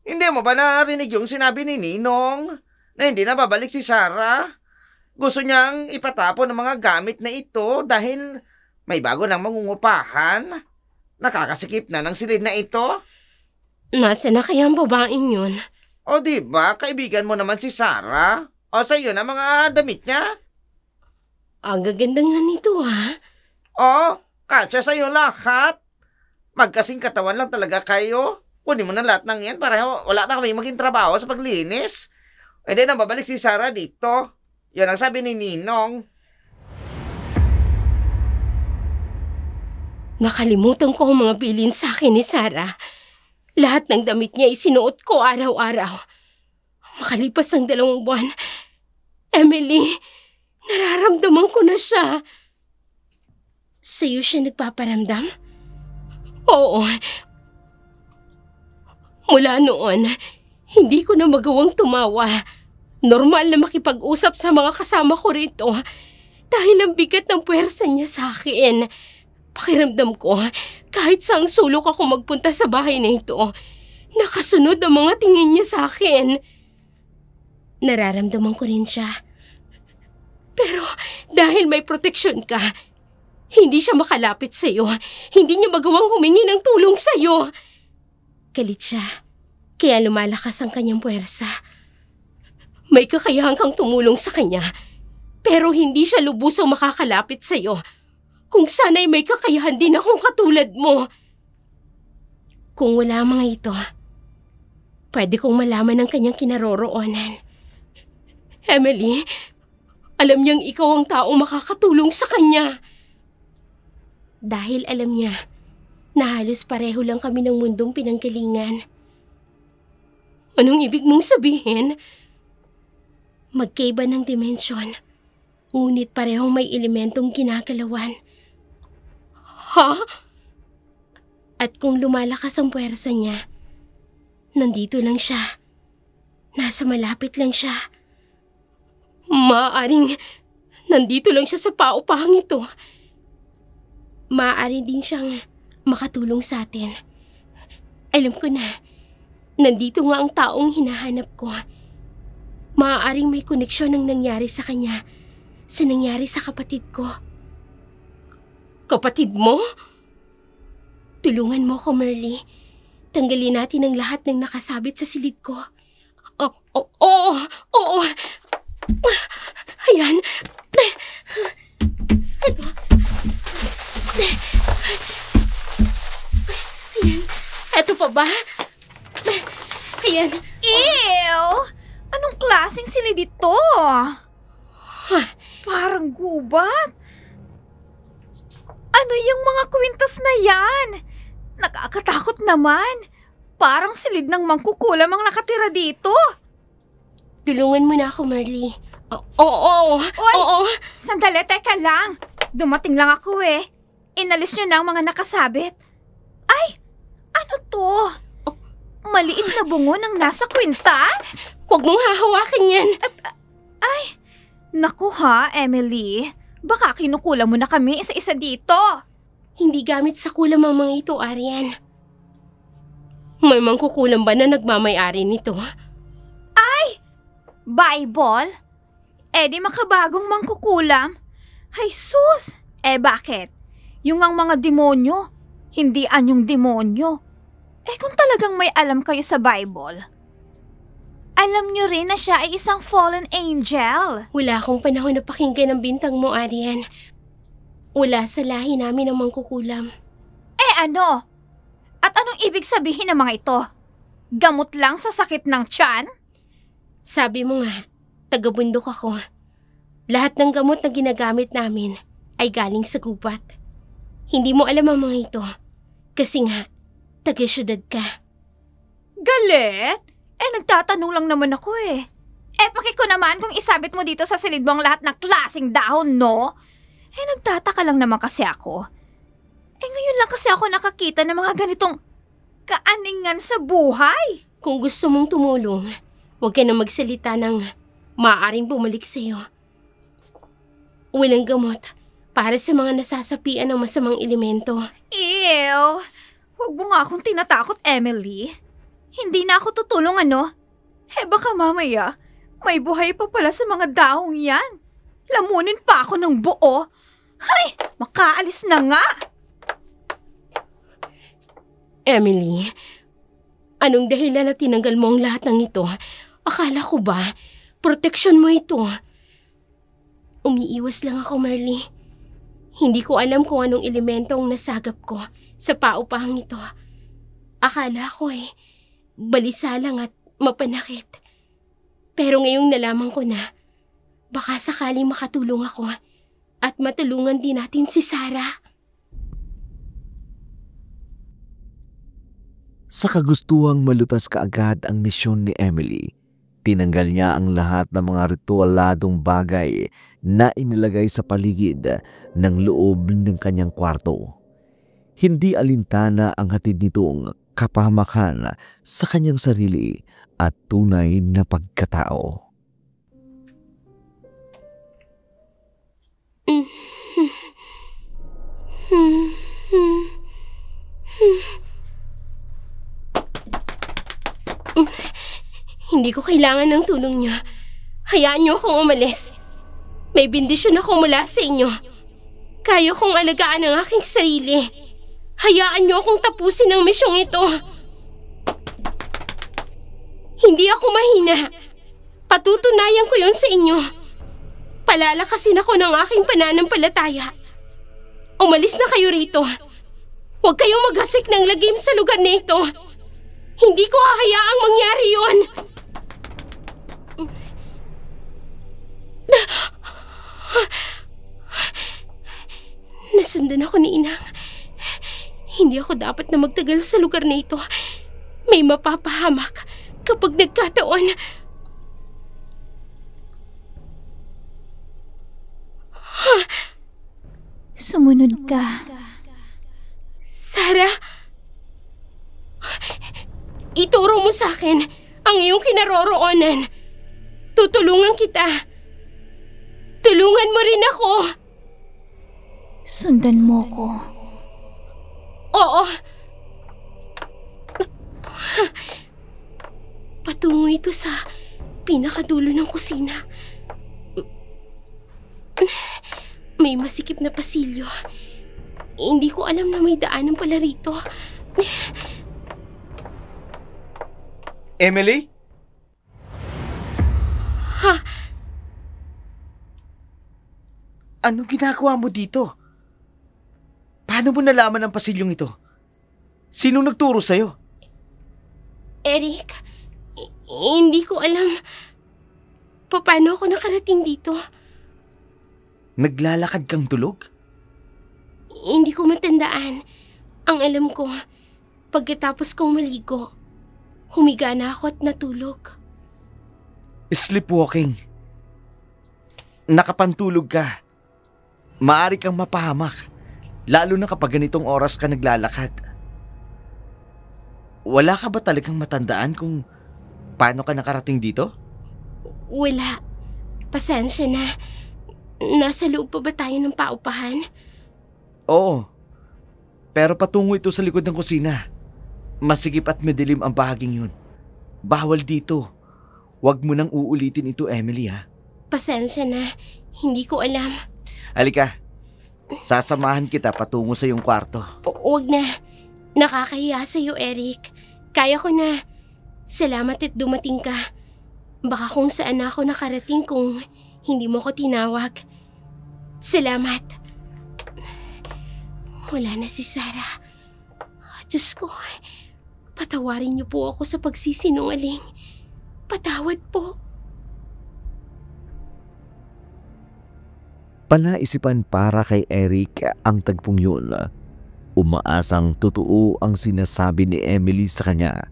Hindi mo ba narinig yung sinabi ni Ninong na hindi na babalik si Sarah? Gusto niyang ipatapon ang mga gamit na ito dahil may bago ng mangungupahan. Nakakasikip na ng silid na ito. Nasa na kaya ang babaeng yun? O diba, kaibigan mo naman si Sarah? O sa'yo na mga damit niya? Ang gaganda nga nito, ha? O, kasya sa'yo lahat. Magkasing katawan lang talaga kayo. Kunin mo na lahat ng yan para wala na kami maging trabaho sa paglinis. E di na babalik si Sarah dito. Yan ang sabi ni Ninong. Nakalimutan ko ang mga bilin sa akin ni Sarah. Lahat ng damit niya isinuot ko araw-araw. Makalipas ang 2 buwan, Emily, nararamdaman ko na siya. Sa'yo siya nagpaparamdam? Oo. Mula noon, hindi ko na magawang tumawa. Normal na makipag-usap sa mga kasama ko rito dahil ang bigat ng puwersa niya sa akin. Pakiramdam ko, kahit saang sulok ako magpunta sa bahay na ito, nakasunod ang mga tingin niya sa akin. Nararamdaman ko rin siya. Pero dahil may proteksyon ka, hindi siya makalapit sa'yo. Hindi niya magawang humingi ng tulong sa'yo. Galit siya, kaya lumalakas ang kanyang puwersa. May kakayahan kang tumulong sa kanya, pero hindi siya lubusang makakalapit sa'yo. Kung sana'y may kakayahan din akong katulad mo. Kung wala mga ito, pwede kong malaman ang kanyang kinaroroonan. Emily, alam niyang ikaw ang taong makakatulong sa kanya. Dahil alam niya na halos pareho lang kami ng mundong pinanggalingan. Anong ibig mong sabihin? Magkaiba ng dimensyon, ngunit parehong may elementong ginagalawan. Ha? At kung lumalakas ang puwersa niya, nandito lang siya. Nasa malapit lang siya. Maaaring nandito lang siya sa paupahang ito. Maaari din siyang makatulong sa atin. Alam ko na, nandito nga ang taong hinahanap ko. Maaaring may koneksyon ang nangyari sa kanya sa nangyari sa kapatid ko. Kapatid mo? Tulungan mo ko, Merly. Tanggalin natin ang lahat ng nakasabit sa silid ko. Oo. Ayan. Ito. Ayan. Ito pa ba? Ayan. Ew! Anong klaseng silid ito? Parang gubat. Ano Ano yung mga kwintas na yan? Nakakatakot naman. Parang silid ng mangkukulam ang nakatira dito. Tulungan mo na ako, Marley. Oo. Sandali, teka lang. Dumating lang ako eh. Inalis nyo na ang mga nakasabit. Ay, ano to? Maliit na bungo ng nasa kwintas? Huwag mong hahawakin yan. Naku ha, Emily. Baka kinukulam mo na kami isa-isa dito. Hindi gamit sa kulam ang mga ito, Arian. May mangkukulam ba na nagmamay-ari nito? Bible? Di makabagong mangkukulam? Ay sus! Bakit? Yung ang mga demonyo, hindi anyong demonyo. Kung talagang may alam kayo sa Bible, alam nyo rin na siya ay isang fallen angel. Wala akong panahon na pakinggan ang bintang mo, Arian. Wala sa lahi namin ang mangkukulam. Ano? At anong ibig sabihin ng mga ito? Gamot lang sa sakit ng tiyan? Sabi mo nga, taga-bundok ako. Lahat ng gamot na ginagamit namin ay galing sa gubat. Hindi mo alam ang mga ito. Kasi nga, taga-syudad ka. Galit? Nagtatanong lang naman ako eh. Pakiko naman kung isabit mo dito sa silid mo ang lahat ng klaseng dahon, no? Nagtataka lang naman kasi ako. Ngayon lang kasi ako nakakita ng mga ganitong kaaningan sa buhay. Kung gusto mong tumulong, huwag ka na magsalita ng maaaring bumalik sa'yo. Walang gamot para sa mga nasasapian ng masamang elemento. Ew! Huwag mo nga akong tinatakot, Emily. Hindi na ako tutulong, ano? Baka mamaya, may buhay pa pala sa mga daong yan. Lamunin pa ako ng buo. Ay, makaalis na nga! Emily, anong dahilan na tinanggal mo ang lahat ng ito? Akala ko ba, proteksyon mo ito? Umiiwas lang ako, Marley. Hindi ko alam kung anong elemento ang nasagap ko sa paupahang ito. Akala ko balisa lang at mapanakit. Pero ngayong nalaman ko na, baka sakaling makatulong ako at matulungan din natin si Sarah. Sa kagustuhang malutas kaagad ang misyon ni Emily, tinanggal niya ang lahat ng mga ritualadong bagay na inilagay sa paligid ng loob ng kanyang kwarto. Hindi alintana ang hatid nitong kapahamakan sa kanyang sarili at tunay na pagkatao. Hindi ko kailangan ng tulong niyo. Hayaan niyo akong umalis. May bendisyon ako mula sa inyo. Kaya kong alagaan ang aking sarili. Hayaan niyo akong tapusin ang misyong ito. Hindi ako mahina. Patutunayan ko yun sa inyo. Palalakasin ako ng aking pananampalataya. Umalis na kayo rito. Huwag kayong maghasik ng lagim sa lugar na ito. Hindi ko hahayaang mangyari yun. Nasundan ako ni Inang. Hindi ako dapat na magtagal sa lugar na ito. May mapapahamak kapag nagkataon. Sumunod ka. Sarah, ituro mo sa akin ang iyong kinaroroonan. Tutulungan kita. Tulungan mo rin ako. Sundan mo ko. Oo. Patungo ito sa pinakadulo ng kusina. May masikip na pasilyo. Hindi ko alam na may daanan pala rito. Emily? Ha? Anong ginagawa mo dito? Paano mo nalaman ang pasilyong ito? Sinong nagturo sa'yo? Eric, hindi ko alam. Paano ako nakarating dito? Naglalakad kang tulog? Hindi ko matandaan. Ang alam ko, pagkatapos kong maligo, humiga na ako at natulog. Sleepwalking. Nakapantulog ka. Maari kang mapahamak, lalo na kapag ganitong oras ka naglalakad. Wala ka ba talagang matandaan kung paano ka nakarating dito? Wala. Pasensya na. Nasa loob pa ba tayo ng paupahan? Oo. Pero patungo ito sa likod ng kusina. Masigip at madilim ang bahaging yun. Bawal dito. Huwag mo nang uulitin ito, Emily, ha? Pasensya na. Hindi ko alam. Halika. Sasamahan kita patungo sa iyong kwarto. Huwag na. Nakakahiya sa'yo, Eric. Kaya ko na. Salamat at dumating ka. Baka kung saan ako nakarating kung hindi mo ko tinawag. Salamat. Wala na si Sarah. Diyos ko, patawarin niyo po ako sa pagsisinungaling. Patawad po. Panaisipan para kay Eric ang tagpong yun. Umaasang totoo ang sinasabi ni Emily sa kanya.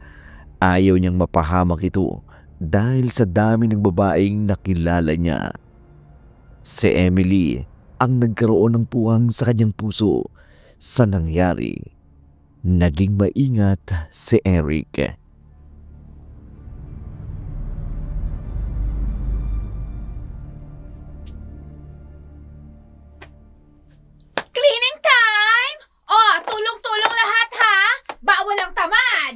Ayaw niyang mapahamak ito dahil sa dami ng babaeng nakilala niya. Si Emily ang nagkaroon ng puwang sa kanyang puso sa nangyari. Naging maingat si Eric. Cleaning time! Oh, tulong-tulong lahat ha! Bawal ang tamad!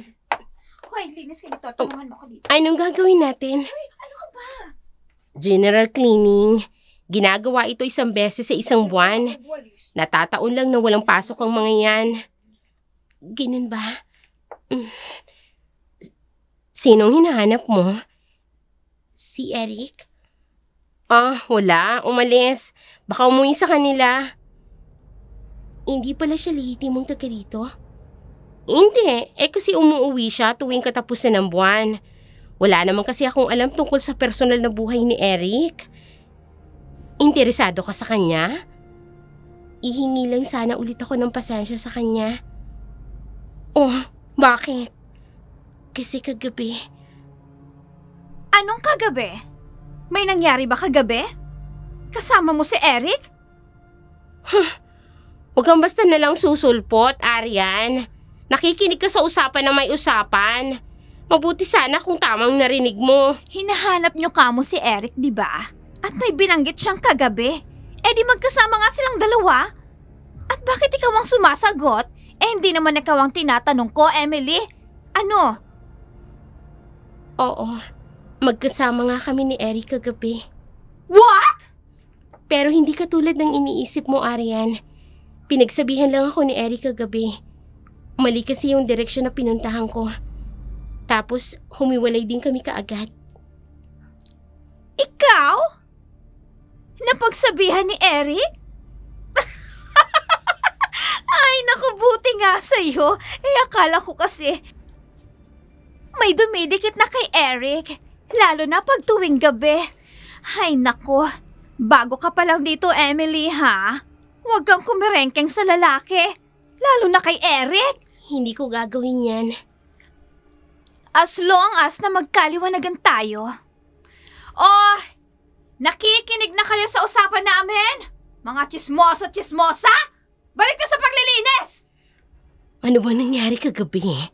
Hoy, linis ka dito. Tulungan mo ko dito. Anong gagawin natin? Ano ka ba? General cleaning. Ginagawa ito isang beses sa isang buwan. Natataon lang na walang pasok ang mga yan. Ganun ba? Sinong hinahanap mo? Si Eric? Wala. Umalis. Baka umuwi sa kanila. Hindi pala siya lehitimong taga rito? Hindi. Kasi umuwi siya tuwing katapusan ng buwan. Wala naman kasi akong alam tungkol sa personal na buhay ni Eric. Interesado ka sa kanya? Ihingi lang sana ulit ako ng pasensya sa kanya. Bakit? Kasi kagabi. Anong kagabi? May nangyari ba kagabi? Kasama mo si Eric? Huwag kang basta nalang susulpot, Arian. Nakikinig ka sa usapan na may usapan. Mabuti sana kung tamang narinig mo. Hinahanap niyo kamo si Eric, di ba? At may binanggit siyang kagabi. Di magkasama nga silang dalawa. At bakit ikaw ang sumasagot? Hindi naman ikaw ang tinatanong ko, Emily. Ano? Oo, magkasama nga kami ni Eric kagabi. What? Pero hindi katulad ng iniisip mo, Arian. Pinagsabihan lang ako ni Eric kagabi. Mali kasi yung direksyon na pinuntahan ko. Tapos humiwalay din kami kaagad. Ikaw? Napagsabihan ni Eric? Ay, naku, buti nga sa'yo. Akala ko kasi may dumidikit na kay Eric. Lalo na pag tuwing gabi. Ay, naku. Bago ka pa lang dito, Emily, ha? Huwag kang kumirengkeng sa lalaki. Lalo na kay Eric. Hindi ko gagawin yan. As long as na magkaliwanagan tayo. Nakikinig na kayo sa usapan namin? Mga chismosa! Balik ka sa paglilinis! Ano ba nangyari kagabi?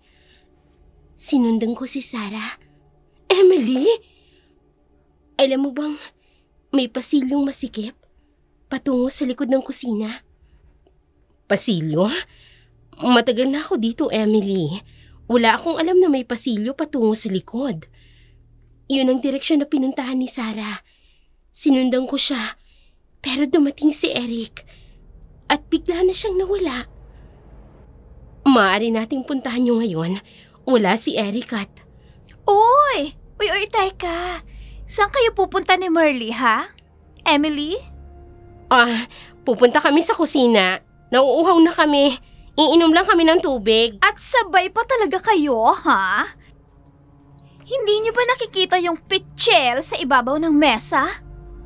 Sinundan ko si Sarah. Emily? Alam mo bang may pasilyong masikip patungo sa likod ng kusina? Pasilyo? Matagal na ako dito, Emily. Wala akong alam na may pasilyo patungo sa likod. Yun ang direksyon na pinuntahan ni Sarah. Sinundan ko siya, pero dumating si Eric at bigla na siyang nawala. Maaari nating puntahan niyo ngayon. Wala si Eric at... Uy, teka. Saan kayo pupunta ni Merly, ha? Emily? Pupunta kami sa kusina. Nauuhaw na kami. Iinom lang kami ng tubig. At sabay pa talaga kayo, ha? Hindi niyo ba nakikita yung pitchel sa ibabaw ng mesa?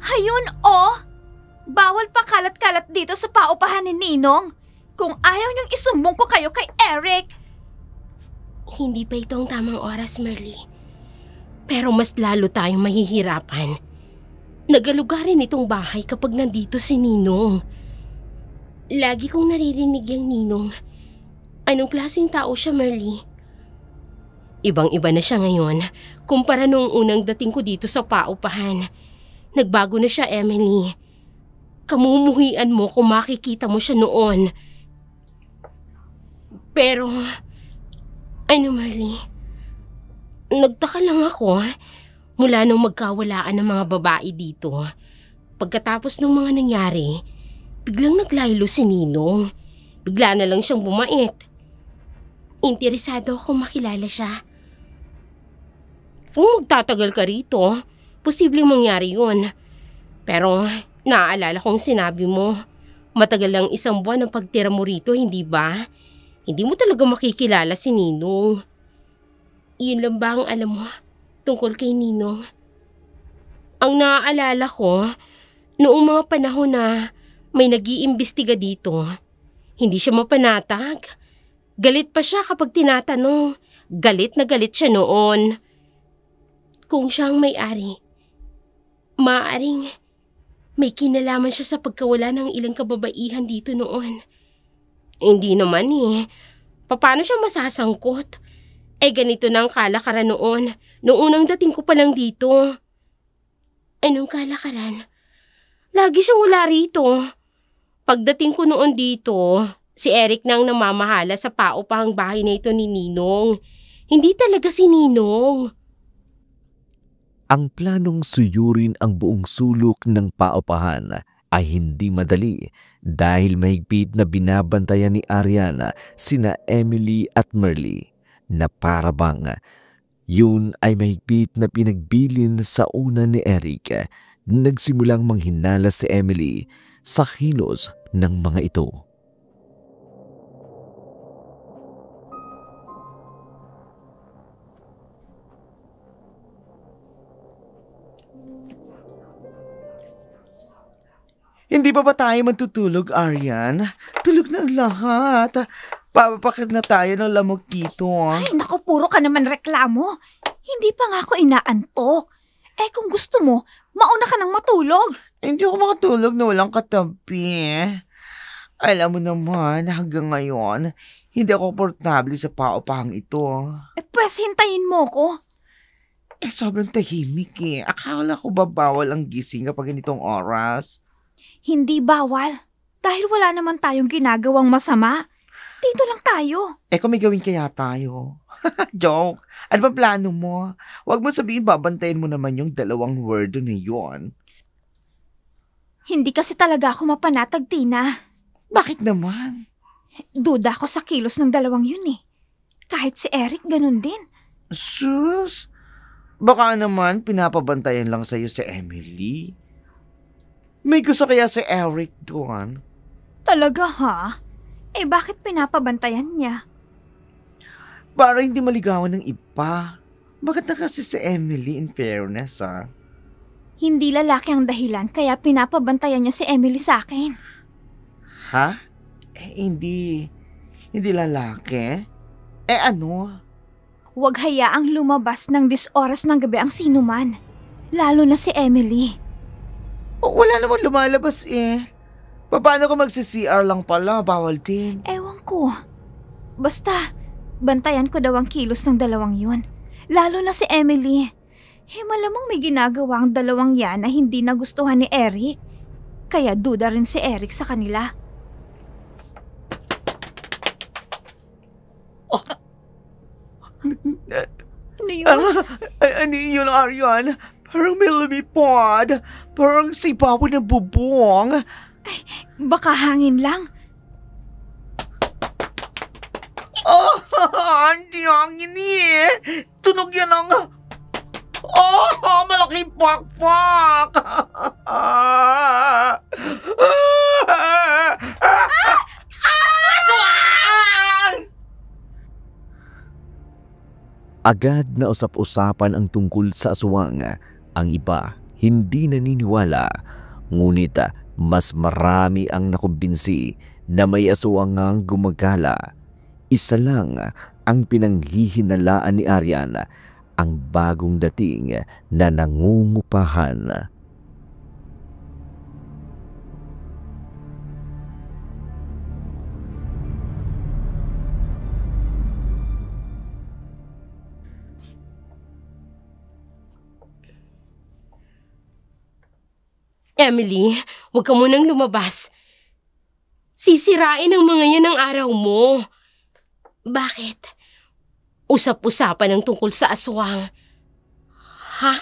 Hayun, Bawal pa kalat-kalat dito sa paupahan ni Ninong. Kung ayaw niyong isumbong ko kayo kay Eric. Hindi pa ito ang tamang oras, Merly. Pero mas lalo tayong mahihirapan. Nagalugarin itong bahay kapag nandito si Ninong. Lagi kong naririnig yung Ninong. Anong klaseng tao siya, Merly? Ibang-iba na siya ngayon kumpara noong unang dating ko dito sa paupahan. Nagbago na siya, Emily. Kamumuhian mo kung makikita mo siya noon. Pero, Merly, nagtaka lang ako mula nung magkawalaan ng mga babae dito. Pagkatapos ng mga nangyari, biglang naglaylo si Ninong. Bigla na lang siyang bumait. Interesado akong makilala siya. Kung magtatagal ka rito, posibleng mangyari yun. Pero naaalala kong sinabi mo, matagal lang 1 buwan ang pagtira mo rito, hindi ba? Hindi mo talaga makikilala si Ninong. Yun lang ba ang alam mo tungkol kay Ninong? Ang naaalala ko, noong mga panahon na may nag-iimbestiga dito, hindi siya mapanatag. Galit pa siya kapag tinatanong. Galit na galit siya noon. Kung siya ang may-ari, maaaring may kinalaman siya sa pagkawala ng ilang kababaihan dito noon. Hindi naman eh. Paano siya masasangkot? Ganito na ang kalakaran noon. Noong unang dating ko pa lang dito. Anong kalakaran? Lagi siyang wala rito. Pagdating ko noon dito, si Eric nang namamahala sa paupahang bahay na ito ni Ninong. Hindi talaga si Ninong. Ang planong suyurin ang buong sulok ng paupahan ay hindi madali dahil mahigpit na binabantayan ni Ariana sina Emily at Merly na parabang yun ay mahigpit na pinagbilin sa una ni Eric. Nagsimulang manghinala si Emily sa kilos ng mga ito. Hindi pa ba tayo matutulog, Aryan? Tulog na ang lahat. Papapakit na tayo ng lamok dito. Ay, naku, puro ka naman reklamo. Hindi pa nga ako inaantok. Kung gusto mo, mauna ka nang matulog. Hindi ako makatulog na walang katabi. Alam mo naman, hanggang ngayon, hindi ako komportable sa paupahang ito. Pues hintayin mo ko. Sobrang tahimik eh. Akala ko ba bawal ang gising kapag ganitong oras? Hindi bawal. Dahil wala naman tayong ginagawang masama. Dito lang tayo. Kung may gawin kaya tayo. Joke. Ano ba plano mo? Huwag mo sabihin babantayin mo naman yung 2 word na yun. Hindi kasi talaga ako mapanatag, Tina. Bakit naman? Duda ako sa kilos ng 2 yun eh. Kahit si Eric ganun din. Sus, baka naman pinapabantayan lang sa'yo si Emily. May gusto kaya si Eric doon? Talaga ha? Bakit pinapabantayan niya? Para hindi maligawan ng iba. Bakit na kasi si Emily in fairness ha? Hindi lalaki ang dahilan kaya pinapabantayan niya si Emily sa akin. Ha? Hindi lalaki? Ano? Huwag hayaang lumabas ng 10 oras ng gabi ang sinuman. Lalo na si Emily. Wala namang lumalabas eh. Paano ko magsi-CR lang pala? Bawal din. Ewan ko. Basta, bantayan ko daw ang kilos ng 2 yun. Lalo na si Emily. Malamang may ginagawa ang 2 yan na hindi nagustuhan ni Eric. Kaya duda rin si Eric sa kanila. Ano yun? Ano yun, Aryan? Parang may lumipad. Parang sipawan ng bubong. Baka hangin lang. Hindi hangin eh. Tunog yan ang... malaking pakpak. Agad na usap-usapan ang tungkol sa aswang. Ang iba hindi naniniwala, ngunit mas marami ang nakumbinsi na may aswang ngang gumagala. Isa lang ang pinanghihinalaan ni Aryan, ang bagong dating na nangungupahan. Emily, huwag ka munang lumabas. Sisirain ang mga yan ang araw mo. Bakit? Usap-usapan ang tungkol sa aswang. Ha?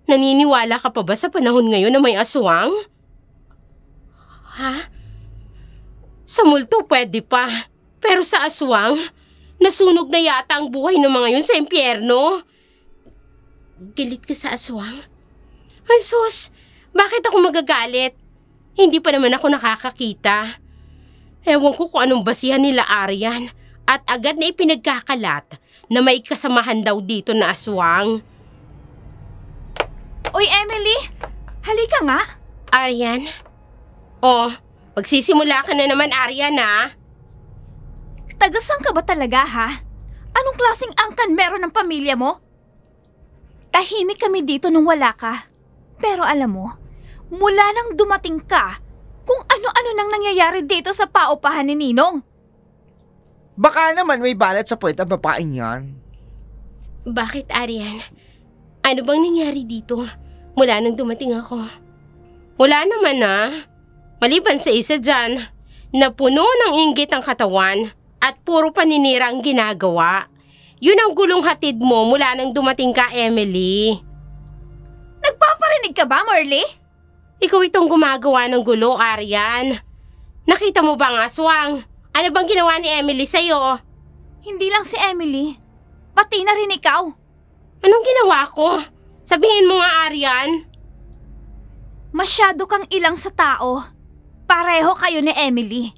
Naniniwala ka pa ba sa panahon ngayon na may aswang? Ha? Sa multo pwede pa. Pero sa aswang, nasunog na yata ang buhay ng mga yun sa impyerno. Galit ka sa aswang? Ay sus, bakit ako magagalit? Hindi pa naman ako nakakakita. Ewan ko kung anong basihan nila Aryan at agad na ipinagkakalat na may kasamahan daw dito na aswang. Uy, Emily! Halika nga! Aryan? Oh, magsisimula ka na naman, Aryan, ha? Tagasang ka ba talaga, ha? Anong klaseng angkan meron ng pamilya mo? Tahimik kami dito nung wala ka. Pero alam mo, mula nang dumating ka, kung ano-ano nang nangyayari dito sa paupahan ni Ninong. Baka naman may balat sa puwet ang babaeng yan. Bakit, Aryan? Ano bang nangyari dito mula nang dumating ako? Wala naman, Maliban sa isa dyan, na puno ng inggit ang katawan at puro paninira ang ginagawa. Yun ang gulong hatid mo mula nang dumating ka, Emily. Nagpaparinig ka ba, Marley? Ikaw itong gumagawa ng gulo, Aryan. Nakita mo ba ang aswang? Ano bang ginawa ni Emily sa'yo? Hindi lang si Emily, pati na rin ikaw. Anong ginawa ko? Sabihin mo nga, Aryan. Masyado kang ilang sa tao. Pareho kayo ni Emily.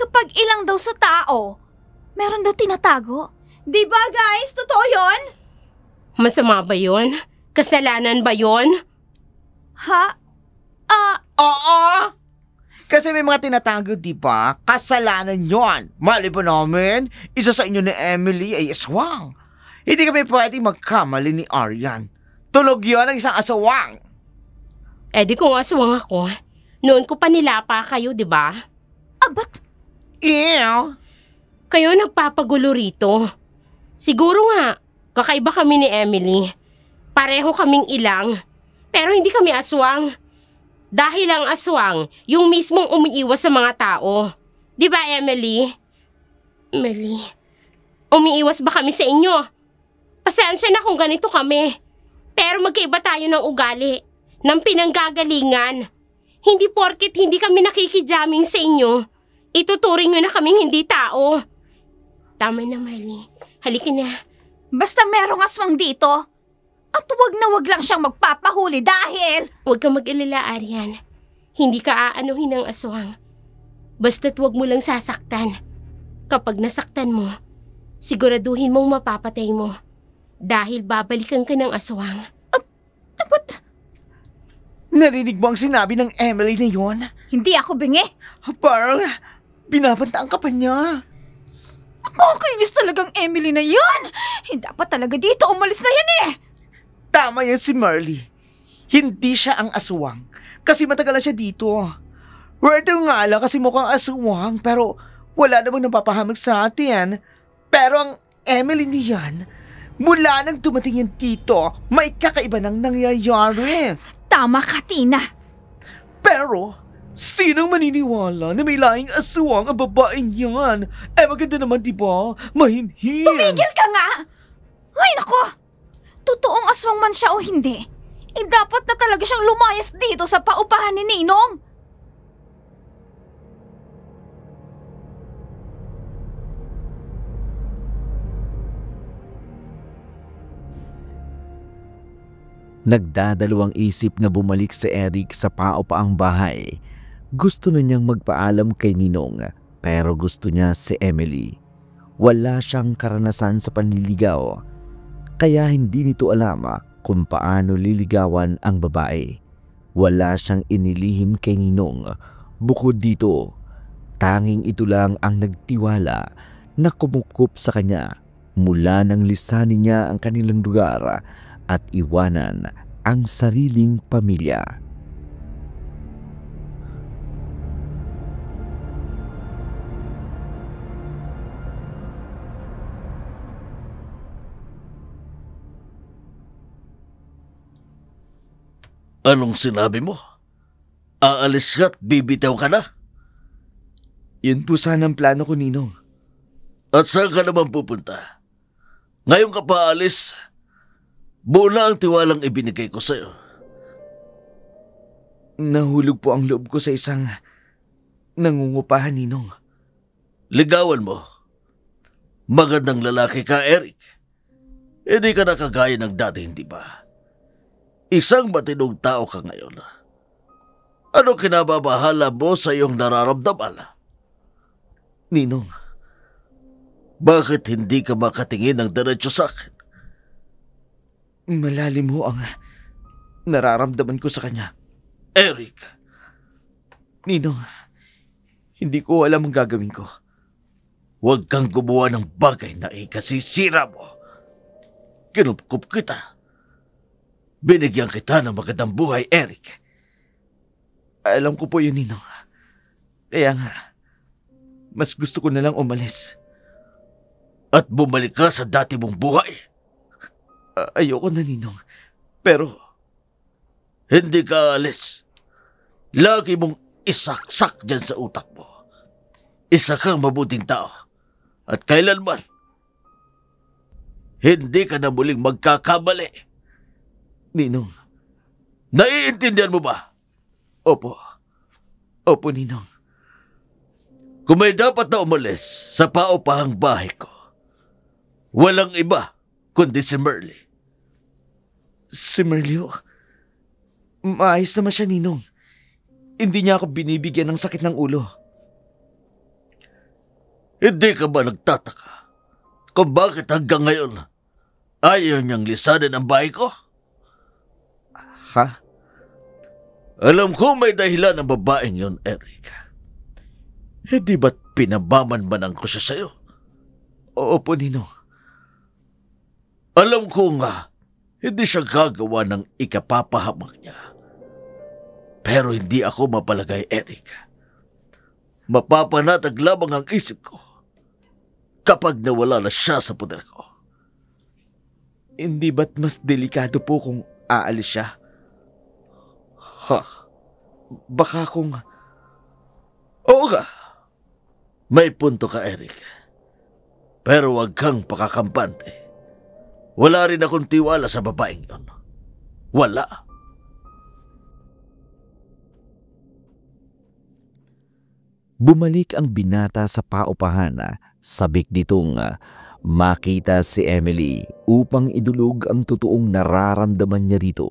Kapag ilang daw sa tao, meron daw tinatago. Di ba guys? Totoo yon? Masama ba yon? Kasalanan ba yon? Ha? Oo! Kasi may mga tinatago, di ba? Kasalanan yon. Mali ba namin? Isa sa inyo ni Emily ay aswang. Hindi kami pwedeng magkamali ni Aryan. Tulog yon ang isang aswang. Eh di kung aswang ako, noon ko pa nilapa kayo, di ba? Abat? Ew! Kayo nagpapagulo rito. Siguro nga, kakaiba kami ni Emily. Pareho kaming ilang, pero hindi kami aswang. Dahil ang aswang, yung mismong umiiwas sa mga tao. Di ba, Emily? Emily, umiiwas ba kami sa inyo? Pasensya na kung ganito kami. Pero magkaiba tayo ng ugali, ng pinanggagalingan. Hindi porket hindi kami nakikijamming sa inyo, ituturing nyo na kaming hindi tao. Tama na, Marley. Halika na. Basta merong aswang dito. At wag lang siyang magpapahuli dahil... Huwag kang mag-alala, Aryan. Hindi ka aanuhin ng aswang. Basta't huwag mo lang sasaktan. Kapag nasaktan mo, siguraduhin mong mapapatay mo. Dahil babalikan ka ng aswang. Abat? Narinig mo ang sinabi ng Emily na yon? Hindi ako bingi. Parang binabantaan ka pa niya. Nakakainis talagang Emily na yan. Dapat talaga dito umalis na yan eh. Tama yan si Marley. Hindi siya ang aswang. Kasi matagal na siya dito. Word nga lang kasi mukhang aswang pero wala namang napapahamag sa atin. Pero ang Emily niyan, mula nang dumating yan dito, may kakaiba nang nangyayari. Tama ka, Tina. Pero, sinong maniniwala na may laing aswang ang babaeng yan? Eh maganda naman diba? Mahinhin. Tumigil ka nga! Ay nako! Totoong aswang man siya o hindi, dapat na talaga siyang lumayas dito sa paupahan ni Ninong. Nagdadalawang isip na bumalik si Eric sa paupaang bahay. Gusto na niyang magpaalam kay Ninong pero gusto niya si Emily. Wala siyang karanasan sa panliligaw kaya hindi nito alam kung paano liligawan ang babae. Wala siyang inilihim kay Ninong. Bukod dito, tanging ito lang ang nagtiwala na kumukup sa kanya mula nang lisanin niya ang kanilang lugar at iwanan ang sariling pamilya. Anong sinabi mo? Aalis ka't bibitaw ka na? Yun po sana ang plano ko, Ninong. At saan ka naman pupunta? Ngayon ka pa aalis? Buo na ang tiwalang ibinigay ko sa'yo. Nahulog po ang loob ko sa isang nangungupahan, Ninong. Ligawan mo. Magandang lalaki ka, Eric. Hindi ka nakagaya ng dati, hindi ba? Isang matinong tao ka ngayon. Ano kinababahala mo sa iyong nararamdaman? Ninong, Bakit hindi ka makatingin ng diretso sa akin? malalim ho ang nararamdaman ko sa kanya. Eric, Ninong, hindi ko alam ang gagawin ko. huwag kang gumawa ng bagay na ikasisira mo. Kinupkup kita. Binigyan kita ng magandang buhay, Eric. Alam ko po yun, Ninong. Kaya nga, mas gusto ko na lang umalis. At bumalik ka sa dati mong buhay. Ayoko na, Ninong. Pero, Hindi ka alis. Lagi mong isaksak dyan sa utak mo. Isa kang mabuting tao. At kailanman, hindi ka na muling magkakamali. Ninong, Naiintindihan mo ba? opo. Opo, Ninong. Kung may dapat na umalis sa paupahang bahay ko, walang iba kundi si Merle. Si Merlio, maayos naman siya, Ninong. Hindi niya ako binibigyan ng sakit ng ulo. Hindi ka ba nagtataka kung bakit hanggang ngayon ayaw niyang lisanin ang bahay ko? Ha? Alam ko may dahilan ang babaeng yon, Eric. Hindi ba't pinabaman-manan ko siya sa'yo? Opo, Ninong. Alam ko nga, hindi siya gagawa ng ikapapahamak niya. Pero hindi ako mapalagay, Eric. Mapapanatag lamang ang isip ko kapag nawala na siya sa poder ko. Hindi ba't mas delikado po kung aalis siya? Ha? Baka kung... Oo nga. May punto ka, Eric. Pero wag kang pakakampante. Wala rin akong tiwala sa babaeng yon. Wala. Bumalik ang binata sa paupahan. Sabik nitong makita si Emily upang idulog ang totoong nararamdaman niya rito.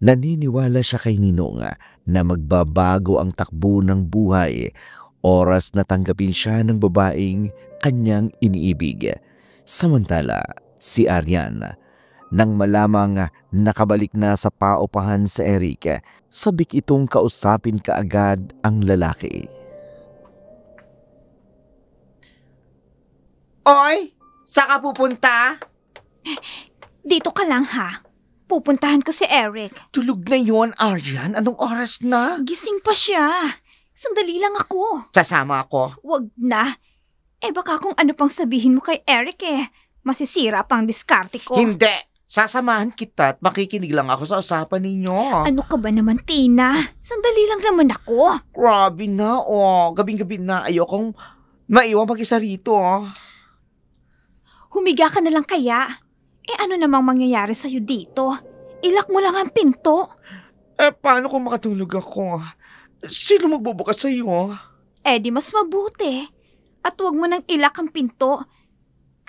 Naniniwala siya kay Ninong na magbabago ang takbo ng buhay oras na tanggapin siya ng babaeng kanyang iniibig. Samantala, si Arian, nang malamang nakabalik na sa paupahan sa Eric, sabik itong kausapin kaagad ang lalaki. Oy, saan ka pupunta? Dito ka lang ha. Pupuntahan ko si Eric. Tulog na yon, Aryan. Anong oras na? Gising pa siya. Sandali lang ako. Sasama ako. Wag na. Baka kung ano pang sabihin mo kay Eric masisira pang diskarte ko. Hindi. Sasamahan kita at makikinig lang ako sa usapan ninyo. Ano ka ba naman, Tina? Sandali lang naman ako. Grabe na, Gabing-gabi na. Ayokong maiwan mag-isa rito, Humiga ka na lang kaya. Ano namang mangyayari sa'yo dito? Ilak mo lang ang pinto. Paano kung makatulog ako? Sino magbubukas sa'yo? Di mas mabuti. At huwag mo nang ilak ang pinto.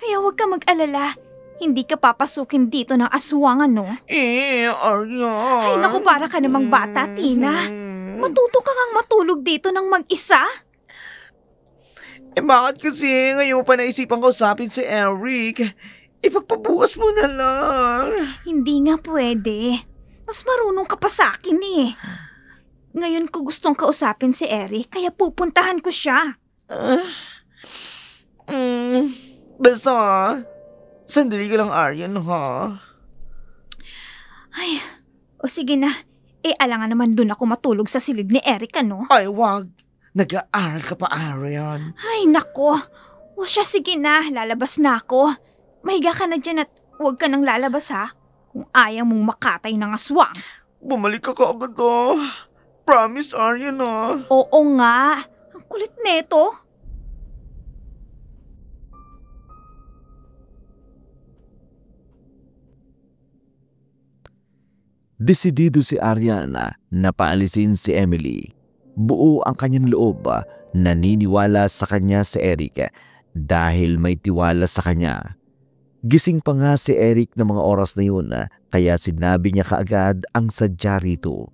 Kaya huwag ka mag-alala. Hindi ka papasukin dito ng aswang, ano? Aryan. Ay, naku, para ka namang bata, Tina. Matuto ka ngang matulog dito ng mag-isa? Bakit kasi ngayon mo pa naisipan kausapin si Eric? Ipagpabukas mo na lang. Hindi nga pwede. Mas marunong ka pa sa akin Ngayon ko gustong kausapin si Eric, kaya pupuntahan ko siya. Basta, sandali ka lang, Aryan, ha? Ay, o sige na. Alangan naman dun ako matulog sa silid ni Eric, ano? Ay, wag. Nag-aaral ka pa, Aryan. Ay, nako. O siya, sige na. Lalabas na ako. Mahiga ka na dyan at huwag ka nang lalabas, ha? Kung ayaw mong makatay ng aswang. Bumalik ka kaagad, ha? Promise, Aryan, ha? Oo nga. Ang kulit neto. Desidido si Ariana na paalisin si Emily. Buo ang kanyang loob, naniniwala sa kanya si Eric dahil may tiwala sa kanya. Gising pa nga si Eric ng mga oras na yun, kaya sinabi niya kaagad ang sadya rito.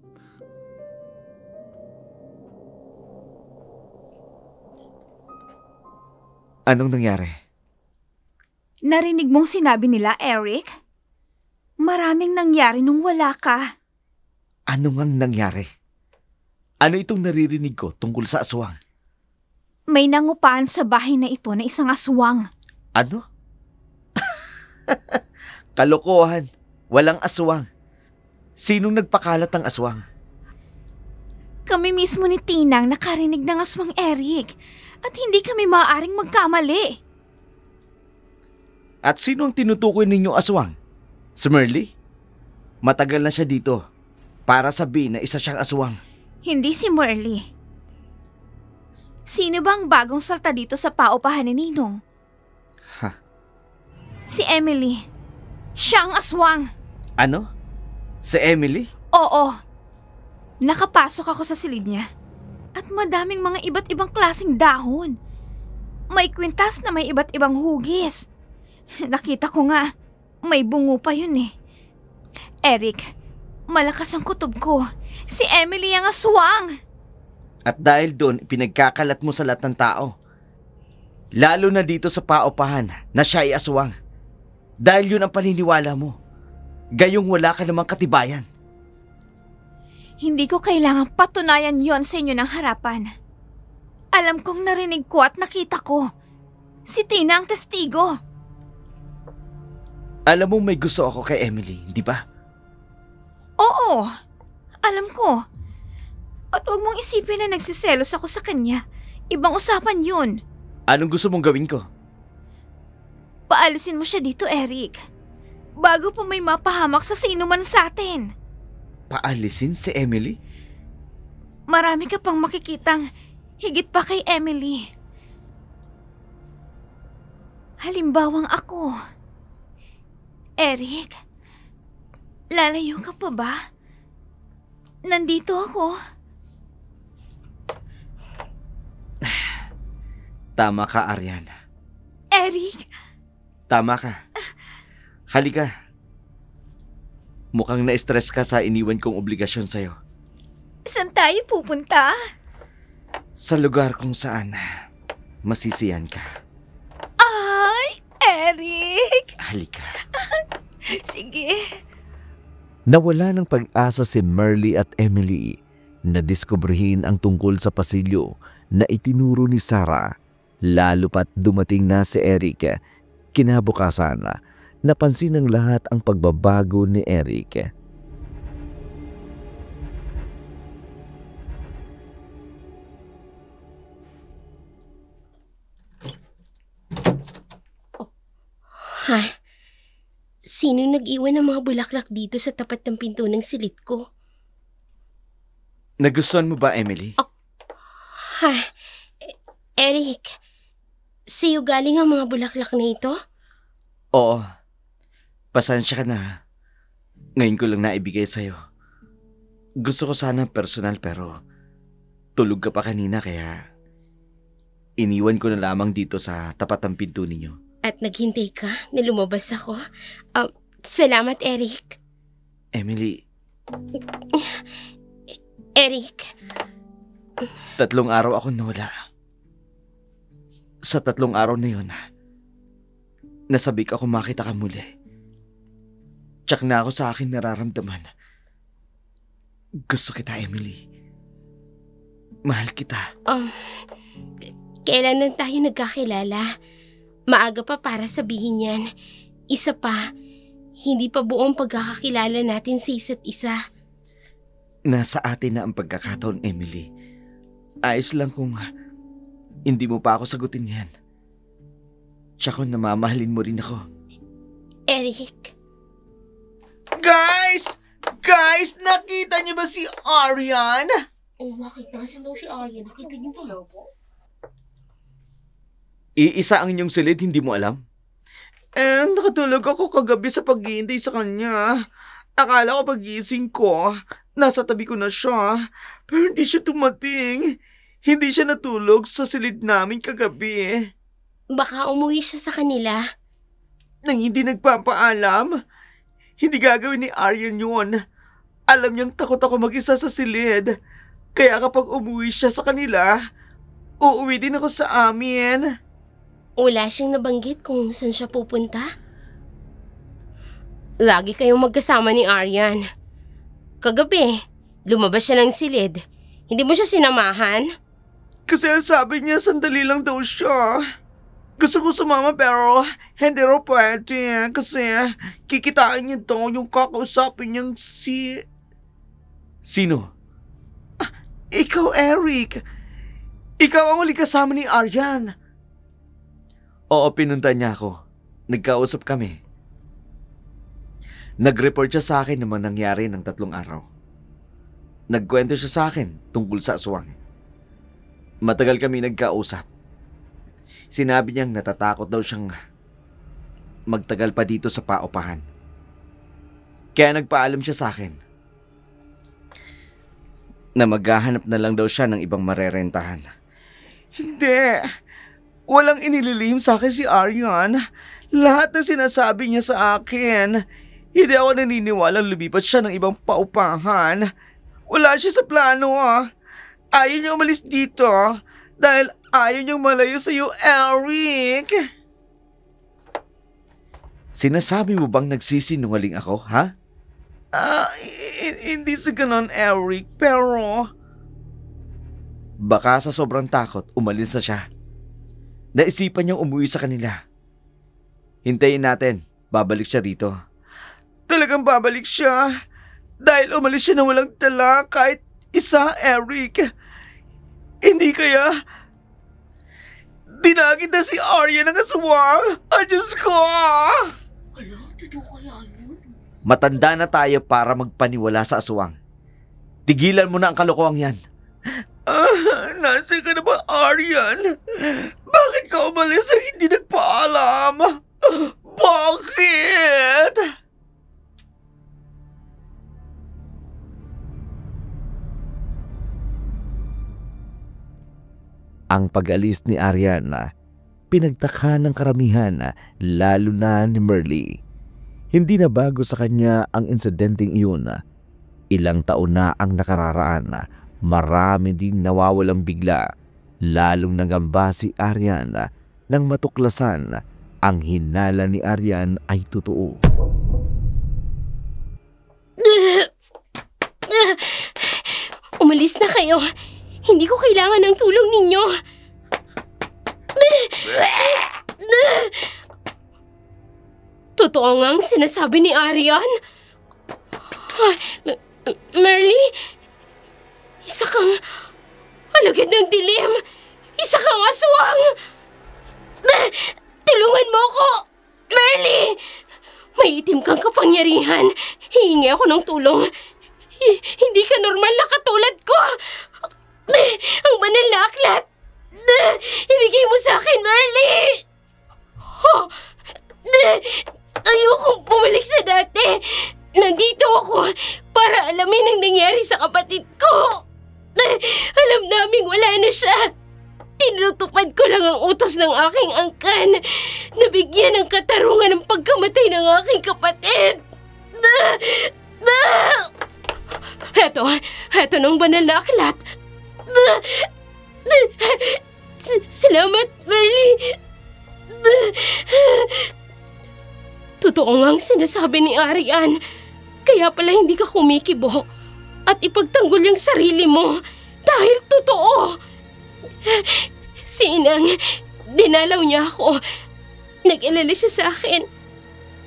Anong nangyari? Narinig mong sinabi nila, Eric? Maraming nangyari nung wala ka. Ano ngang nangyari? Ano itong naririnig ko tungkol sa aswang? May nangupahan sa bahay na ito na isang aswang. Ano? Kalokohan. Walang aswang. Sinong nagpakalat ng aswang? Kami mismo ni Tinang nakarinig ng aswang, Eric. At hindi kami maaaring magkamali. At sino ang tinutukoy ninyong aswang? Si Merly? Matagal na siya dito para sabihin na isa siyang aswang. Hindi si Merly. Sino bang bagong salta dito sa paupahan ni Ninong? Ha? Si Emily. Siya ang aswang. Ano? Si Emily? Oo. Nakapasok ako sa silid niya. At madaming mga iba't ibang klaseng dahon. May kwintas na may iba't ibang hugis. Nakita ko nga, may bungo pa yun eh. Eric, malakas ang kutob ko. Si Emily ang aswang. At dahil doon, pinagkakalat mo sa lahat ng tao. Lalo na dito sa paupahan na siya ay aswang. Dahil yun ang paniniwala mo. Gayong wala ka namang katibayan. Hindi ko kailangang patunayan yon sa inyo ng harapan. Alam kong narinig ko at nakita ko. Si Tina ang testigo. Alam mo may gusto ako kay Emily, di ba? Oo, alam ko. At huwag mong isipin na nagsiselos ako sa kanya. Ibang usapan yun. Anong gusto mong gawin ko? Paalisin mo siya dito, Eric. Bago pa may mapahamak sa sino man sa atin. Paalisin si Emily? Marami ka pang makikitang higit pa kay Emily. Halimbawang ako. Eric, lalayo ka pa ba? Nandito ako. Tama ka, Ariana. Eric! Tama ka. Halika. Mukhang na-stress ka sa iniwan kong obligasyon sa'yo. Saan tayo pupunta? Sa lugar kung saan masisiyan ka. Ay, Eric! Halika. Sige. Nawala ng pag-asa si Merly at Emily na diskubrihin ang tungkol sa pasilyo na itinuro ni Sarah. Lalo pat dumating na si Eric. Kinabukasan, napansin ng lahat ang pagbabago ni Eric. Ha? Sino nag-iwan ng mga bulaklak dito sa tapat ng pinto ng silid ko? Nagustuhan mo ba, Emily? Ha? Eric, sa'yo galing ang mga bulaklak na ito? Oo. Pasensya ka na. Ngayon ko lang naibigay sa'yo. Gusto ko sana personal pero tulog ka pa kanina kaya iniwan ko na lamang dito sa tapat ng pinto ninyo. At naghintay ka na lumabas ako? Salamat, Eric. Emily, Eric. 3 araw ako nawala. Sa 3 araw na yun, nasabik ako makita ka muli. Tsak na ako sa akin nararamdaman. Gusto kita, Emily. Mahal kita. Kailan lang tayo nagkakilala? Maaga pa para sabihin yan. Isa pa, hindi pa buong pagkakakilala natin sa isa't isa. Nasa atin na ang pagkakataon, Emily. Ayos lang kung hindi mo pa ako sagutin yan. Tsaka kung namamahalin mo rin ako. Eric. Guys! Guys, nakita niyo ba si Aryan? Nakita si Arya. Nakita niyo ba? Iisa ang inyong silid, hindi mo alam? Nakatulog ako kagabi sa paghihintay sa kanya. Akala ko pagising ko, nasa tabi ko na siya. Pero hindi siya tumating. Hindi siya natulog sa silid namin kagabi. Baka umuwi siya sa kanila. Nang hindi nagpapaalam, hindi gagawin ni Aryan yun. Alam niyang takot ako mag-isa sa silid. Kaya kapag umuwi siya sa kanila, uuwi din ako sa amin. Wala siyang nabanggit kung saan siya pupunta? Lagi kayong magkasama ni Aryan. Kagabi, lumabas siya ng silid. Hindi mo siya sinamahan? Kasi sabi niya sandali lang daw siya. Gusto ko sumama pero hindi raw pwede kasi kikitain niya daw yung kakausapin niyang si... Sino? Ikaw, Eric. Ikaw ang uli kasama ni Aryan. Oo, pinunta niya ako. Nagkausap kami. Nag-report siya sa akin naman nangyari ng 3 araw. Nagkwento siya sa akin tungkol sa aswang. Matagal kami nagkausap. Sinabi niyang natatakot daw siyang magtagal pa dito sa paupahan. Kaya nagpaalam siya sa akin na maghahanap na lang daw siya ng ibang marerentahan. Hindi. Walang inililihim sa akin si Aryan. Lahat ng sinasabi niya sa akin. Hindi ako naniniwalang lumipat siya ng ibang paupahan. Wala siya sa plano. Ayaw niya umalis dito dahil ayaw niyang malayo sa iyo, Eric. Sinasabi mo bang nagsisinungaling ako, ha? Hindi sa ganon, Eric, pero... Baka sa sobrang takot, umalis na siya. Naisipan niyang umuwi sa kanila. Hintayin natin, babalik siya dito. Talagang babalik siya? Dahil umalis siya na walang dala kahit isa, Eric. Hindi kaya... Dinagit na si Arya ng aswang. Diyos ko! Matanda na tayo para magpaniwala sa aswang. Tigilan mo na ang kalokohan yan. Nasaan ka na ba, Aryan? Bakit ka umalis at hindi nagpaalam? Bakit? Ang pag-alis ni Ariana, pinagtakha ng karamihan, lalo na ni Merly. Hindi na bago sa kanya ang insidenteng iyon. Ilang taon na ang nakararaan, marami ding nawawalang bigla, lalong nagamba si Ariana nang matuklasan ang hinala ni Aryan ay totoo. Umalis na kayo. Hindi ko kailangan ng tulong ninyo. Totoo nga ang sinasabi ni Aryan. Merly, isa kang alagad ng dilim. Isa kang aswang. Tulungan mo ko, Merly. May itim kang kapangyarihan. Hihingi ako ng tulong. Hindi ka normal na katulad ko. Ang banal na aklat. Ibigay mo sa akin, Merly. Ayokong bumalik sa dati. Nandito ako para alamin ang nangyari sa kapatid ko. Alam naming wala na siya. Tinutupad ko lang ang utos ng aking angkan na bigyan ng katarungan ang pagkamatay ng aking kapatid. Heto ng banal na aklat. Salamat, Merly. Totoo nga ang sinasabi ni Arian. Kaya pala hindi ka kumikibo at ipagtanggol yung sarili mo. Dahil totoo. Si Inang, dinalaw niya ako. Nag-alala siya sa akin.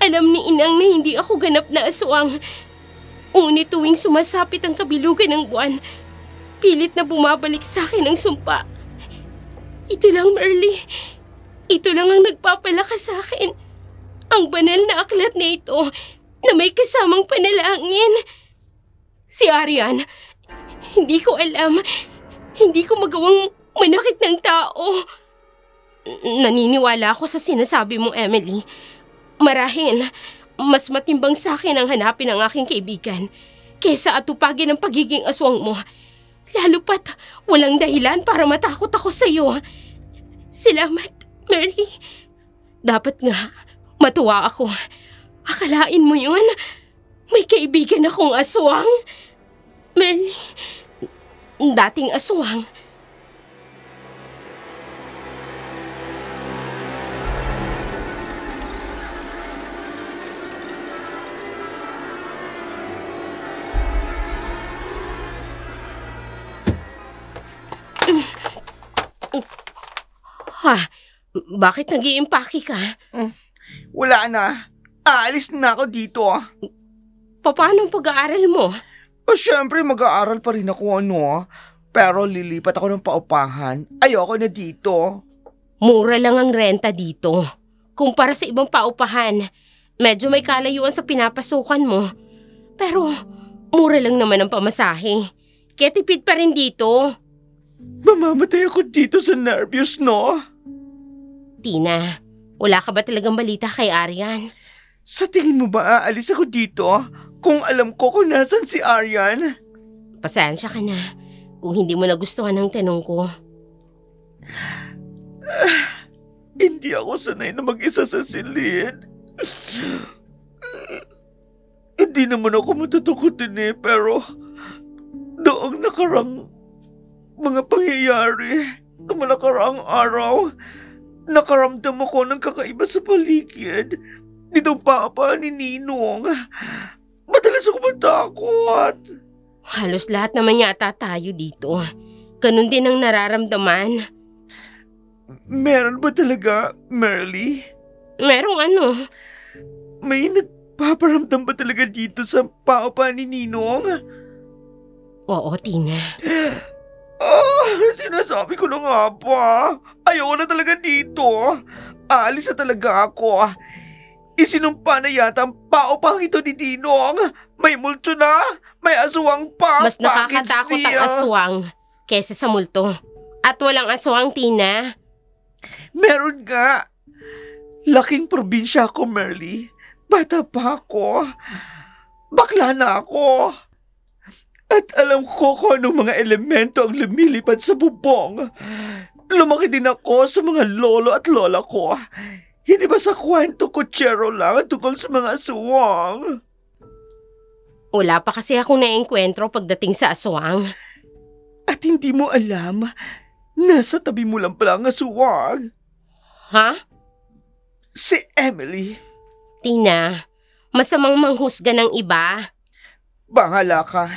Alam ni Inang na hindi ako ganap na aswang. Ngunit tuwing sumasapit ang kabilugan ng buwan, pilit na bumabalik sa akin ang sumpa. Ito lang, Merly. Ito lang ang nagpapalakas sa akin. Ang banal na aklat na ito na may kasamang panalangin. Si Arian, hindi ko alam. Hindi ko magawang manakit ng tao. Naniniwala ako sa sinasabi mo, Emily. Marahil, mas matimbang sa akin ang hanapin ang aking kaibigan kesa atupagin ang pagiging aswang mo. Lalo pat walang dahilan para matakot ako sa iyo. Salamat, Merly. Dapat nga, matuwa ako. Akalain mo yun? May kaibigan akong aswang. Merly, dating aswang. Ha? Bakit nag-iimpake ka? Wala na. Aalis na ako dito. Paano ang pag-aaral mo? Siyempre, mag-aaral pa rin ako, Pero lilipat ako ng paupahan. Ayoko na dito. Mura lang ang renta dito. Kumpara sa ibang paupahan, medyo may kalayuan sa pinapasukan mo. Pero, mura lang naman ang pamasahe. Kaya tipid pa rin dito. Mamamatay ako dito sa nervyos, Tina, wala ka ba talagang balita kay Arian? Sa tingin mo ba aalis ako dito kung alam ko kung nasan si Arian? Pasensya ka na kung hindi mo nagustuhan ang tanong ko. Hindi ako sanay na mag-isa sa silid. Hindi naman ako matatakotin pero doong nakarang mga pangyayari na nakaraang araw, nakaramdam ako ng kakaiba sa paligid. Nitong papa ni Ninong. Madalas ako matakot. Halos lahat naman yata tayo dito. Ganun din ang nararamdaman. Meron ba talaga, Merly? Merong ano? May nagpaparamdam ba talaga dito sa papa ni Ninong? Oo, Tina. Sinasabi ko na nga ba? Ayoko na talaga dito. Aalis na talaga ako. Isinumpa na yata ang paupang ito ni Ninong. May multo na, may aswang pa. Mas nakakatakot ang aswang kesa sa multo. At walang aswang, Tina. Meron nga. Laking probinsya ako, Merly. Bata pa ako. Bakla na ako. At alam ko kung anong mga elemento ang lumilipad sa bubong. Lumaki din ako sa mga lolo at lola ko. Hindi ba sa kwento kutsero lang tungkol sa mga aswang? Wala pa kasi akong naengkwentro pagdating sa aswang. At hindi mo alam, nasa tabi mo lang pala ang aswang. Ha? Si Emily. Tina, masamang manghusga ng iba. Bahala ka.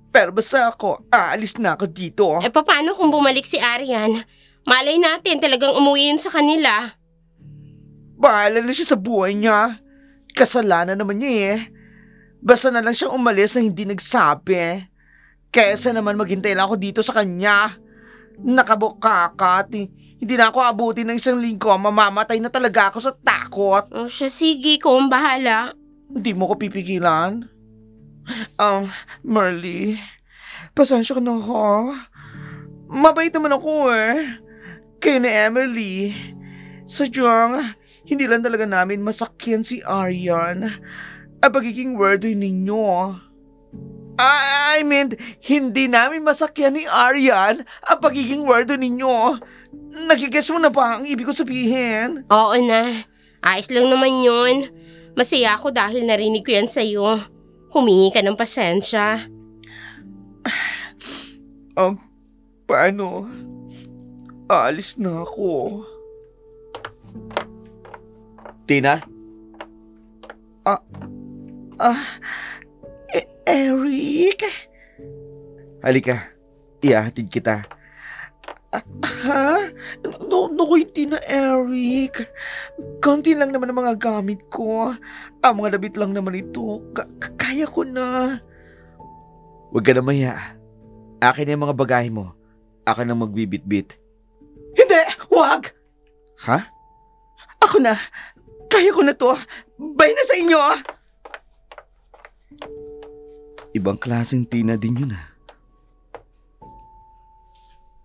Pero basta ako, aalis na ako dito. Paano kung bumalik si Arian? Malay natin talagang umuwi yun sa kanila. Bahala na siya sa buhay niya. Kasalanan naman niya Basta na lang siyang umalis na hindi nagsabi. Kesa naman maghintay lang ako dito sa kanya. Nakabukakat. Hindi na ako abutin ng 1 linggo. Mamamatay na talaga ako sa takot. Siya, sige, kung bahala. Hindi mo ko pipigilan. Merly, pasensya ka na Mabait naman ako Kaya ni Emily. Sadyang, hindi lang talaga namin masakyan si Arian. Ang pagiging worthy ninyo. I mean, hindi namin masakyan ni Arian ang pagiging worthy ninyo. Nagigets mo na ba ang ibig ko sabihin? Oo na. Ayos lang naman yun. Masaya ako dahil narinig ko yan sa'yo. Humingi ka ng pasensya. Paano? Aalis na ako. Tina? Eric? Halika. Ihahatid kita. Ha? Naku, hindi na, Eric. Konti lang naman ang mga gamit ko. Ang mga damit lang naman ito. Kaya ko na. Huwag ka na maya. Akin na yung mga bagahe mo. Ako na magbibit-bit. Hindi! Huwag! Ha? Ako na. Kaya ko na to. Bay na sa inyo. Ibang klaseng Tina din yun.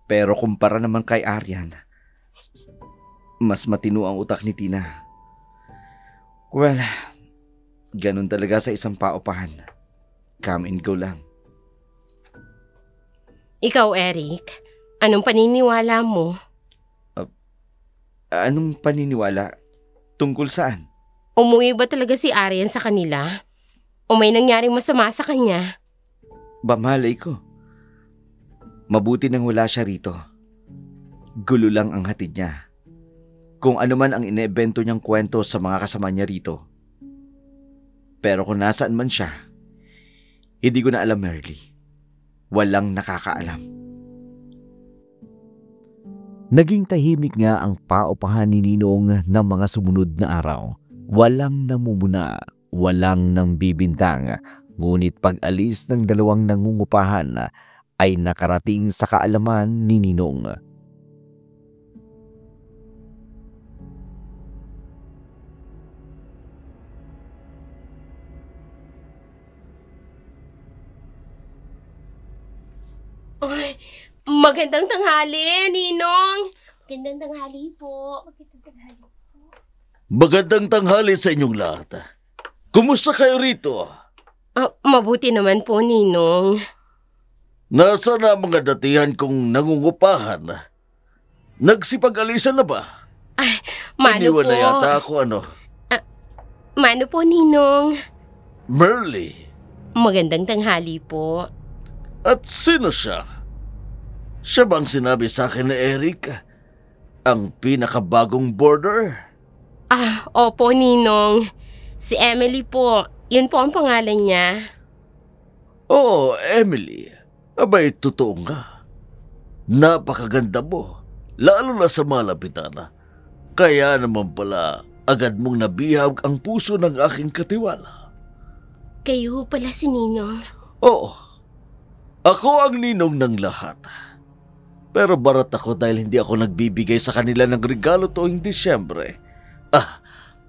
Pero kumpara naman kay Aryan, mas matino ang utak ni Tina. Well, ganun talaga sa isang paupahan. Come and go lang. Ikaw, Eric, anong paniniwala mo? Anong paniniwala? Tungkol saan? Umuwi ba talaga si Aryan sa kanila? O may nangyaring masama sa kanya? Malay ko. Mabuti nang wala siya rito. Gulo lang ang hatid niya. Kung ano man ang inebento niyang kwento sa mga kasama niya rito. Pero kung nasaan man siya, hindi ko na alam, Merly. Walang nakakaalam. Naging tahimik nga ang paupahan ni Ninong ng mga sumunod na araw. Walang namumuna, walang nambibintang. Ngunit pag-alis ng dalawang nangungupahan ay nakarating sa kaalaman ni Ninong. Ay, magandang tanghali, Ninong. Magandang tanghali po. Magandang tanghali sa inyong lahat. Kumusta kayo rito? Mabuti naman po, Ninong. Nasa na mga datihan kong nangungupahan? Nagsipag-alisan na ba? Mano Iniwan po. na yata ako, ano? Mano po, Ninong. Merly. Magandang tanghali po. At sino siya? Siya bang sinabi sa akin ni Eric? Ang pinakabagong boarder? Opo, Ninong. Si Emily po. Yun po ang pangalan niya. Oo, Emily. Abay, totoo nga. Napakaganda mo. Lalo na sa malapitan. Kaya naman pala, agad mong nabihag ang puso ng aking katiwala. Kayo pala si Ninong. Oo. Ako ang ninong ng lahat. Pero barat ako dahil hindi ako nagbibigay sa kanila ng regalo tuwing Disyembre.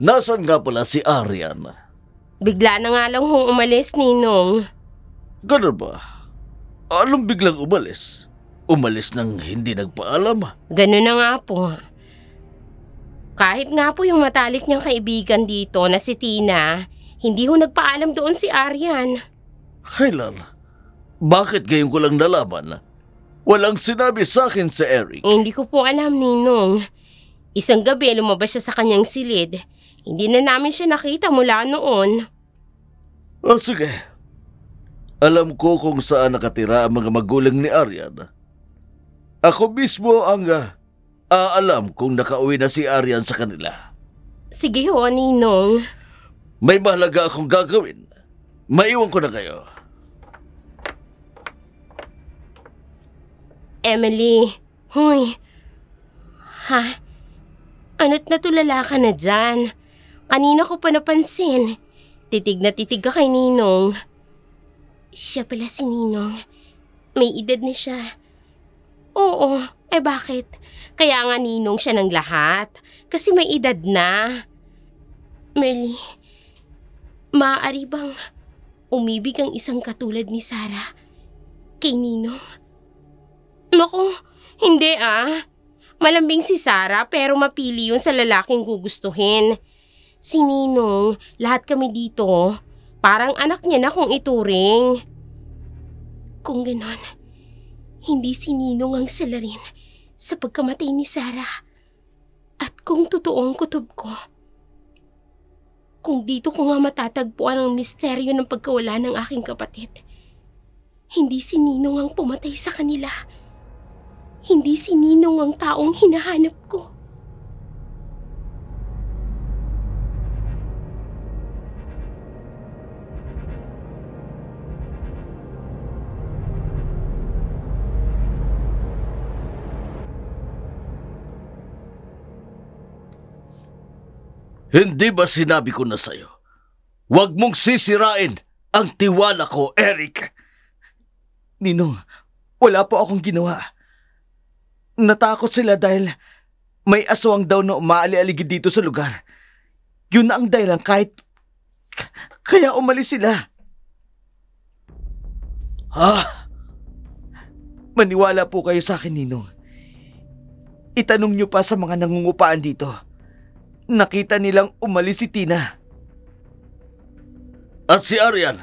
Nasaan nga pala si Aryan? Bigla na nga lang hong umalis, Ninong. Ganun ba? Anong biglang umalis? Umalis nang hindi nagpaalam? Ganun na nga po. Kahit nga po yung matalik niyang kaibigan dito na si Tina, hindi ho nagpaalam doon si Aryan. Kailan? Bakit ngayon ko lang nalaman? Walang sinabi sa akin si Eric. Hindi ko po alam, Ninong. Isang gabi lumabas siya sa kanyang silid. Hindi na namin siya nakita mula noon. Sige. Alam ko kung saan nakatira ang mga magulang ni Aryan. Ako mismo ang aalam kung nakauwi na si Aryan sa kanila. Sige ho, Ninong. May mahalaga akong gagawin. Maiwan ko na kayo. Emily, huy. Ha? Ano't natulala ka na dyan? Kanina ko pa napansin. Titig na titig ka kay Ninong. Siya pala si Ninong. May edad na siya. Oo, bakit? Kaya nga Ninong siya ng lahat. Kasi may edad na. Merly, maaari bang umibig ang isang katulad ni Sarah kay Ninong? Naku, hindi Malambing si Sarah pero mapili yun sa lalaking gugustuhin. Si Ninong, lahat kami dito, parang anak niya na kung ituring. Kung ganon, hindi si Ninong ang salarin sa pagkamatay ni Sarah. At kung totoo ang kutob ko, kung dito ko nga matatagpuan ang misteryo ng pagkawala ng aking kapatid, hindi si Ninong ang pumatay sa kanila. Hindi si Ninong ang taong hinahanap ko. Hindi ba sinabi ko na sa'yo? Huwag mong sisirain ang tiwala ko, Eric. Ninong, wala po akong ginawa. Natakot sila dahil may aswang daw na umaali-aligid dito sa lugar. Yun na ang dahilan kaya umalis sila. Ha? Maniwala po kayo sa akin, Ninong. Itanong niyo pa sa mga nangungupaan dito. Nakita nilang umalis si Tina. At si Arian?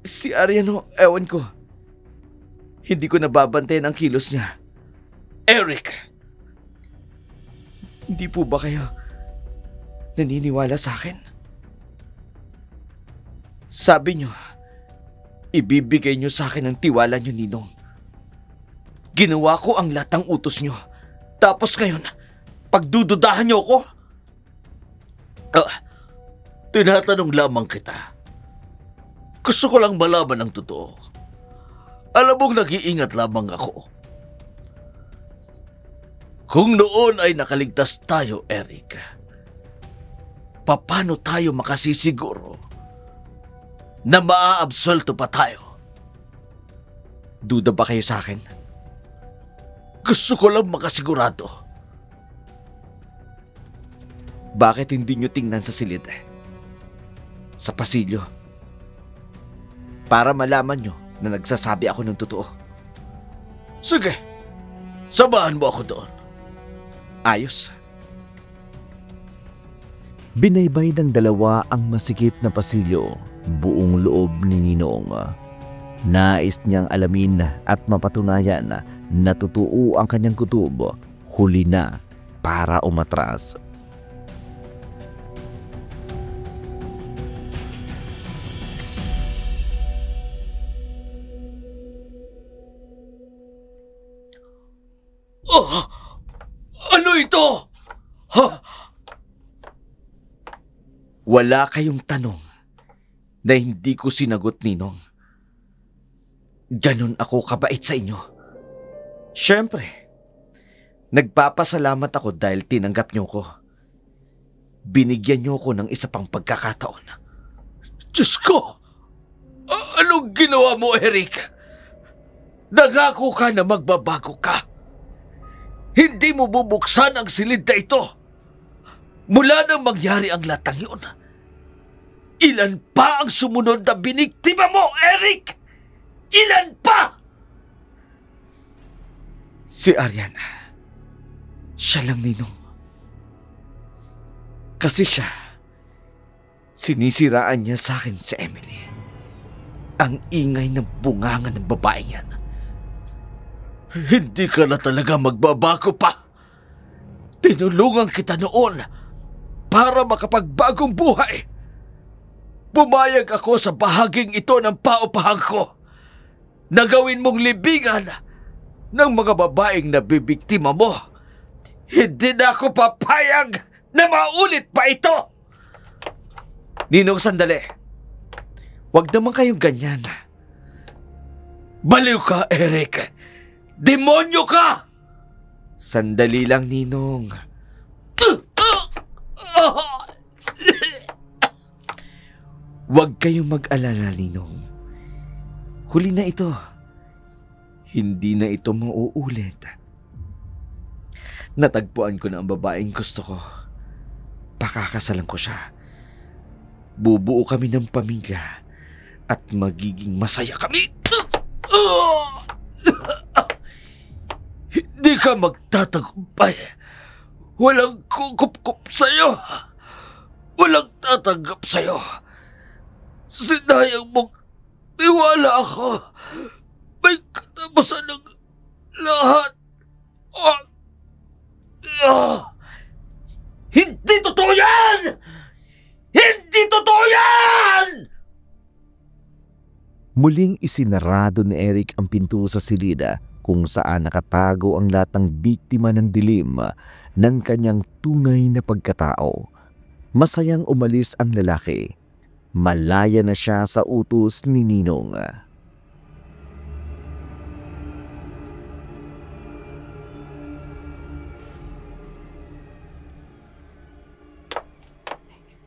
Si Arian, ewan ko. Hindi ko nababantayan ang kilos niya. Eric! Hindi po ba kayo naniniwala sa akin? Sabi niyo, ibibigay niyo sa akin ang tiwala niyo, Ninong. Ginawa ko ang lahat ng utos niyo. Tapos ngayon, pagdududahan niyo ako? Tinatanong lamang kita. Gusto ko lang malaman ang totoo. Alam mong nag-iingat lamang ako. Kung noon ay nakaligtas tayo, Eric, paano tayo makasisiguro na maaabsolto pa tayo? Duda ba kayo sa akin? Gusto ko lang makasigurado. Bakit hindi niyo tingnan sa silid? Sa pasilyo? Para malaman niyo na nagsasabi ako ng totoo. Sige, samahan mo ako doon. Ayos. Binaybay ng dalawa ang masikip na pasilyo, buong loob ni Ninong. Nais niyang alamin at mapatunayan na totoo ang kanyang kutob, huli na para umatras. Oh, ano ito? Ha? Wala kayong tanong na hindi ko sinagot, Ninong. Ganon ako kabait sa inyo. Siyempre, nagpapasalamat ako dahil tinanggap niyo ko. Binigyan niyo ko ng isa pang pagkakataon. Diyos ko! Anong ginawa mo, Eric? Nangako ka na magbabago ka. Hindi mo bubuksan ang silid na ito. Mula nang mangyari ang latang yun, ilan pa ang sumunod na biniktima mo, Eric? Ilan pa? Si Arian. Siya lang, Ninong. Kasi siya, sinisiraan niya sa akin si Emily. Ang ingay ng bunganga ng babaeng yan. Hindi ka na talaga magbabago pa. Tinulungan kita noon para makapagbagong buhay. Pumayag ako sa bahaging ito ng paupahan ko na gawin mong libingan ng mga babaeng nabibiktima mo. Hindi na ako papayag na maulit pa ito. Ninong, sandali. Huwag naman kayong ganyan. Baliw ka, Eric. Demonyo ka! Sandali lang, Ninong. Huwag kayong mag-alala, Ninong. Huli na ito. Hindi na ito mauulit. Natagpuan ko na ang babaeng gusto ko. Pakakasalan ko siya. Bubuo kami ng pamilya at magiging masaya kami. Hindi ka magtatagumpay. Walang kukup-kup sa'yo. Walang tatanggap sa'yo. Sinayang mong tiwala ako. May katapusan ng lahat. Hindi totoo yan! Hindi totoo yan! Muling isinarado ni Eric ang pinto sa silida kung saan nakatago ang lahat ng biktima ng dilim ng kanyang tunay na pagkatao. Masayang umalis ang lalaki. Malaya na siya sa utos ni Ninong.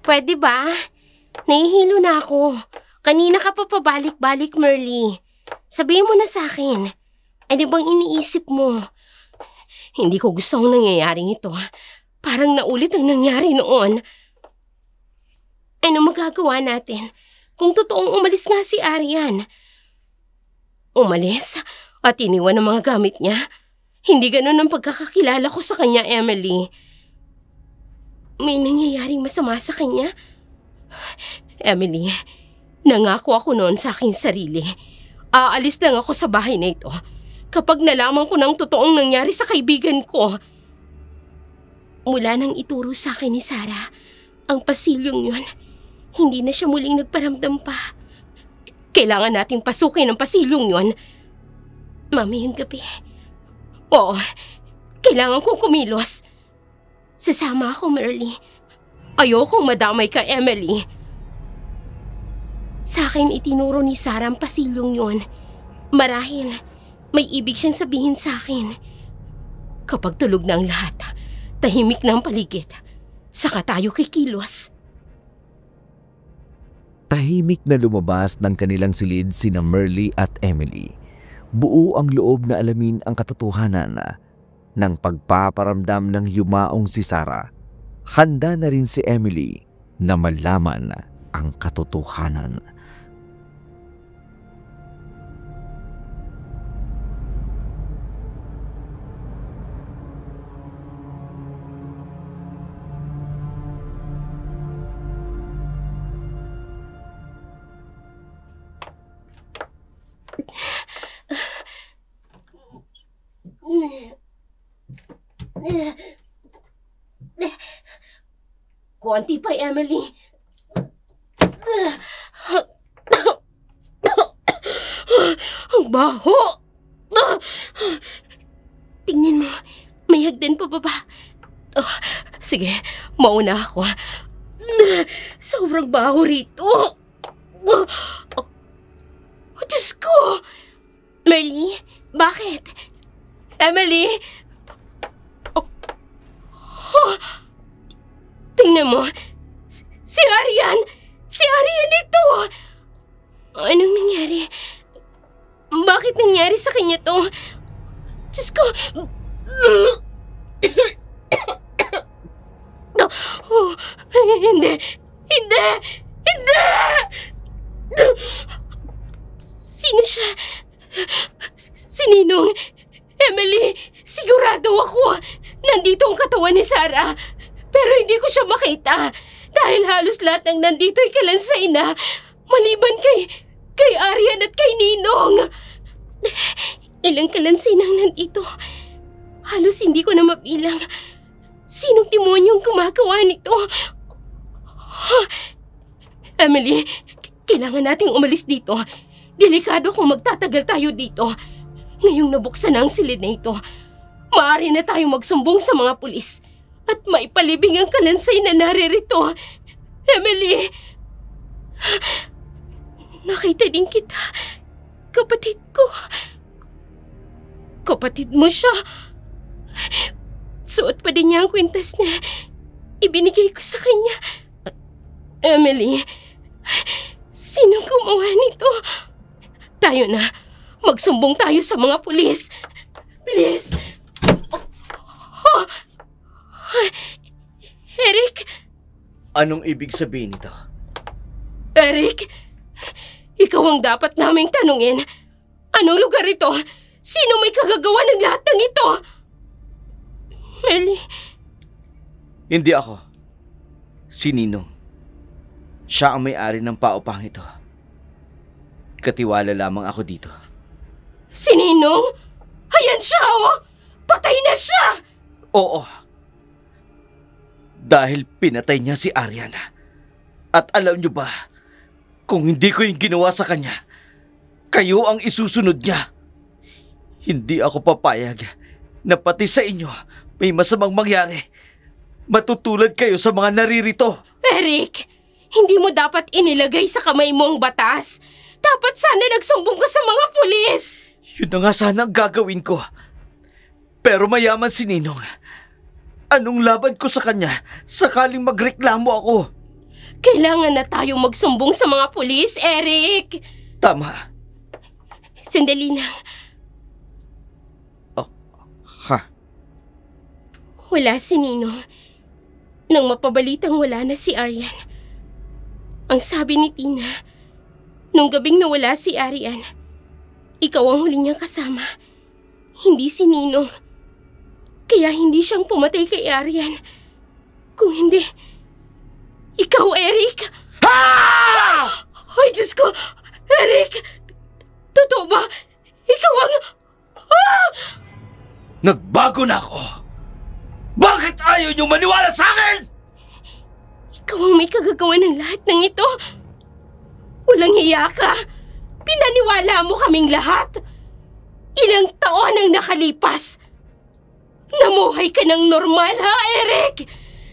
Pwede ba? Nahihilo na ako. Kanina ka pa pabalik-balik, Merly. Sabihin mo na sa akin. Ano bang iniisip mo? Hindi ko gusto ang nangyayaring ito. Parang naulit ang nangyari noon. Ano magagawa natin kung totoong umalis nga si Arian? Umalis at iniwan ang mga gamit niya? Hindi ganun ang pagkakakilala ko sa kanya, Emily. May nangyayaring masama sa kanya? Emily, nangako ako noon sa aking sarili. Aalis lang ako sa bahay na ito kapag nalaman ko ng totoong nangyari sa kaibigan ko. Mula nang ituro sa akin ni Sarah ang pasilyong yun, hindi na siya muling nagparamdam pa. Kailangan nating pasukin ang pasilyong yun mamayang gabi. Oo, kailangan kong kumilos. Sasama ako, Merly. Ayokong madamay ka, Emily. Sa akin itinuro ni Sarah ang pasilyong yun. Marahil, may ibig siyang sabihin sa akin. Kapag tulog na ang lahat, tahimik na ang paligid, saka tayo kikilos. Tahimik na lumabas ng kanilang silid sina Merly at Emily. Buo ang loob na alamin ang katotohanan ng pagpaparamdam ng yumaong si Sarah. Handa na rin si Emily na malaman ang katotohanan. Konti pa, Emily. Ang baho. Tingnan mo, may hagdan pa baba. Sige, mauna ako. Sobrang baho rito. Diyos ko! Merly, bakit? Emily! Tingnan mo, si Arian! Si Arian ito! Anong nangyari? Bakit nangyari sa kanya to? Diyos ko! Hindi! Hindi! Hindi! Sino siya? Si Ninong! Emily, sigurado ako! Nandito ang katawan ni Sarah! Pero hindi ko siya makita dahil halos lahat ng nandito ay kalansay na maliban kay Arian at kay Ninong. Ilang kalansay nang nandito. Halos hindi ko na mabilang. Sinong demonyong gumagawa nito? Emily, kailangan nating umalis dito. Delikado kung magtatagal tayo dito. Ngayong nabuksan na ang silid na ito, maaari na tayong magsumbong sa mga pulis at maipalibing ang kalansay na naririto. Emily! Nakita din kita. Kapatid ko. Kapatid mo siya. Suot pa din niya ang kwintas na ibinigay ko sa kanya. Emily, sino gumawa nito? Tayo na. Magsumbong tayo sa mga pulis. Bilis! Eric? Anong ibig sabihin nito? Eric? Ikaw ang dapat naming tanungin. Anong lugar ito? Sino may kagagawa ng lahat ng ito? Merly? Hindi ako. Si Ninong. Siya ang may-ari ng paupang ito. Katiwala lamang ako dito. Si Ninong? Ayan siya, oh! Patay na siya! Oo. Dahil pinatay niya si Arian. At alam niyo ba, kung hindi ko yung ginawa sa kanya, kayo ang isusunod niya. Hindi ako papayag na pati sa inyo may masamang mangyari. Matutulad kayo sa mga naririto. Eric, hindi mo dapat inilagay sa kamay mo ang batas. Dapat sana nagsumbong ka sa mga pulis. Yun na nga sana ang gagawin ko. Pero mayaman si Ninong. Anong laban ko sa kanya sakaling magreklamo ako? Kailangan na tayong magsumbong sa mga pulis, Eric! Tama. Sandali lang. Ha? Wala si Ninong. Nang mapabalitang wala na si Arian. Ang sabi ni Tina, nung gabing nawala si Arian, ikaw ang huli niyang kasama. Hindi si Ninong. Kaya hindi siyang pumatay kay Arian. Kung hindi, ikaw, Eric! Ay, Diyos ko! Eric! Totoo ba? Ikaw ang... Nagbago na ako! Bakit ayaw niyo maniwala sa akin? Ikaw ang may kagagawa ng lahat ng ito. Walang hiya ka. Pinaniwala mo kaming lahat. Ilang taon ang nakalipas. Namuhay ka ng normal, ha, Eric?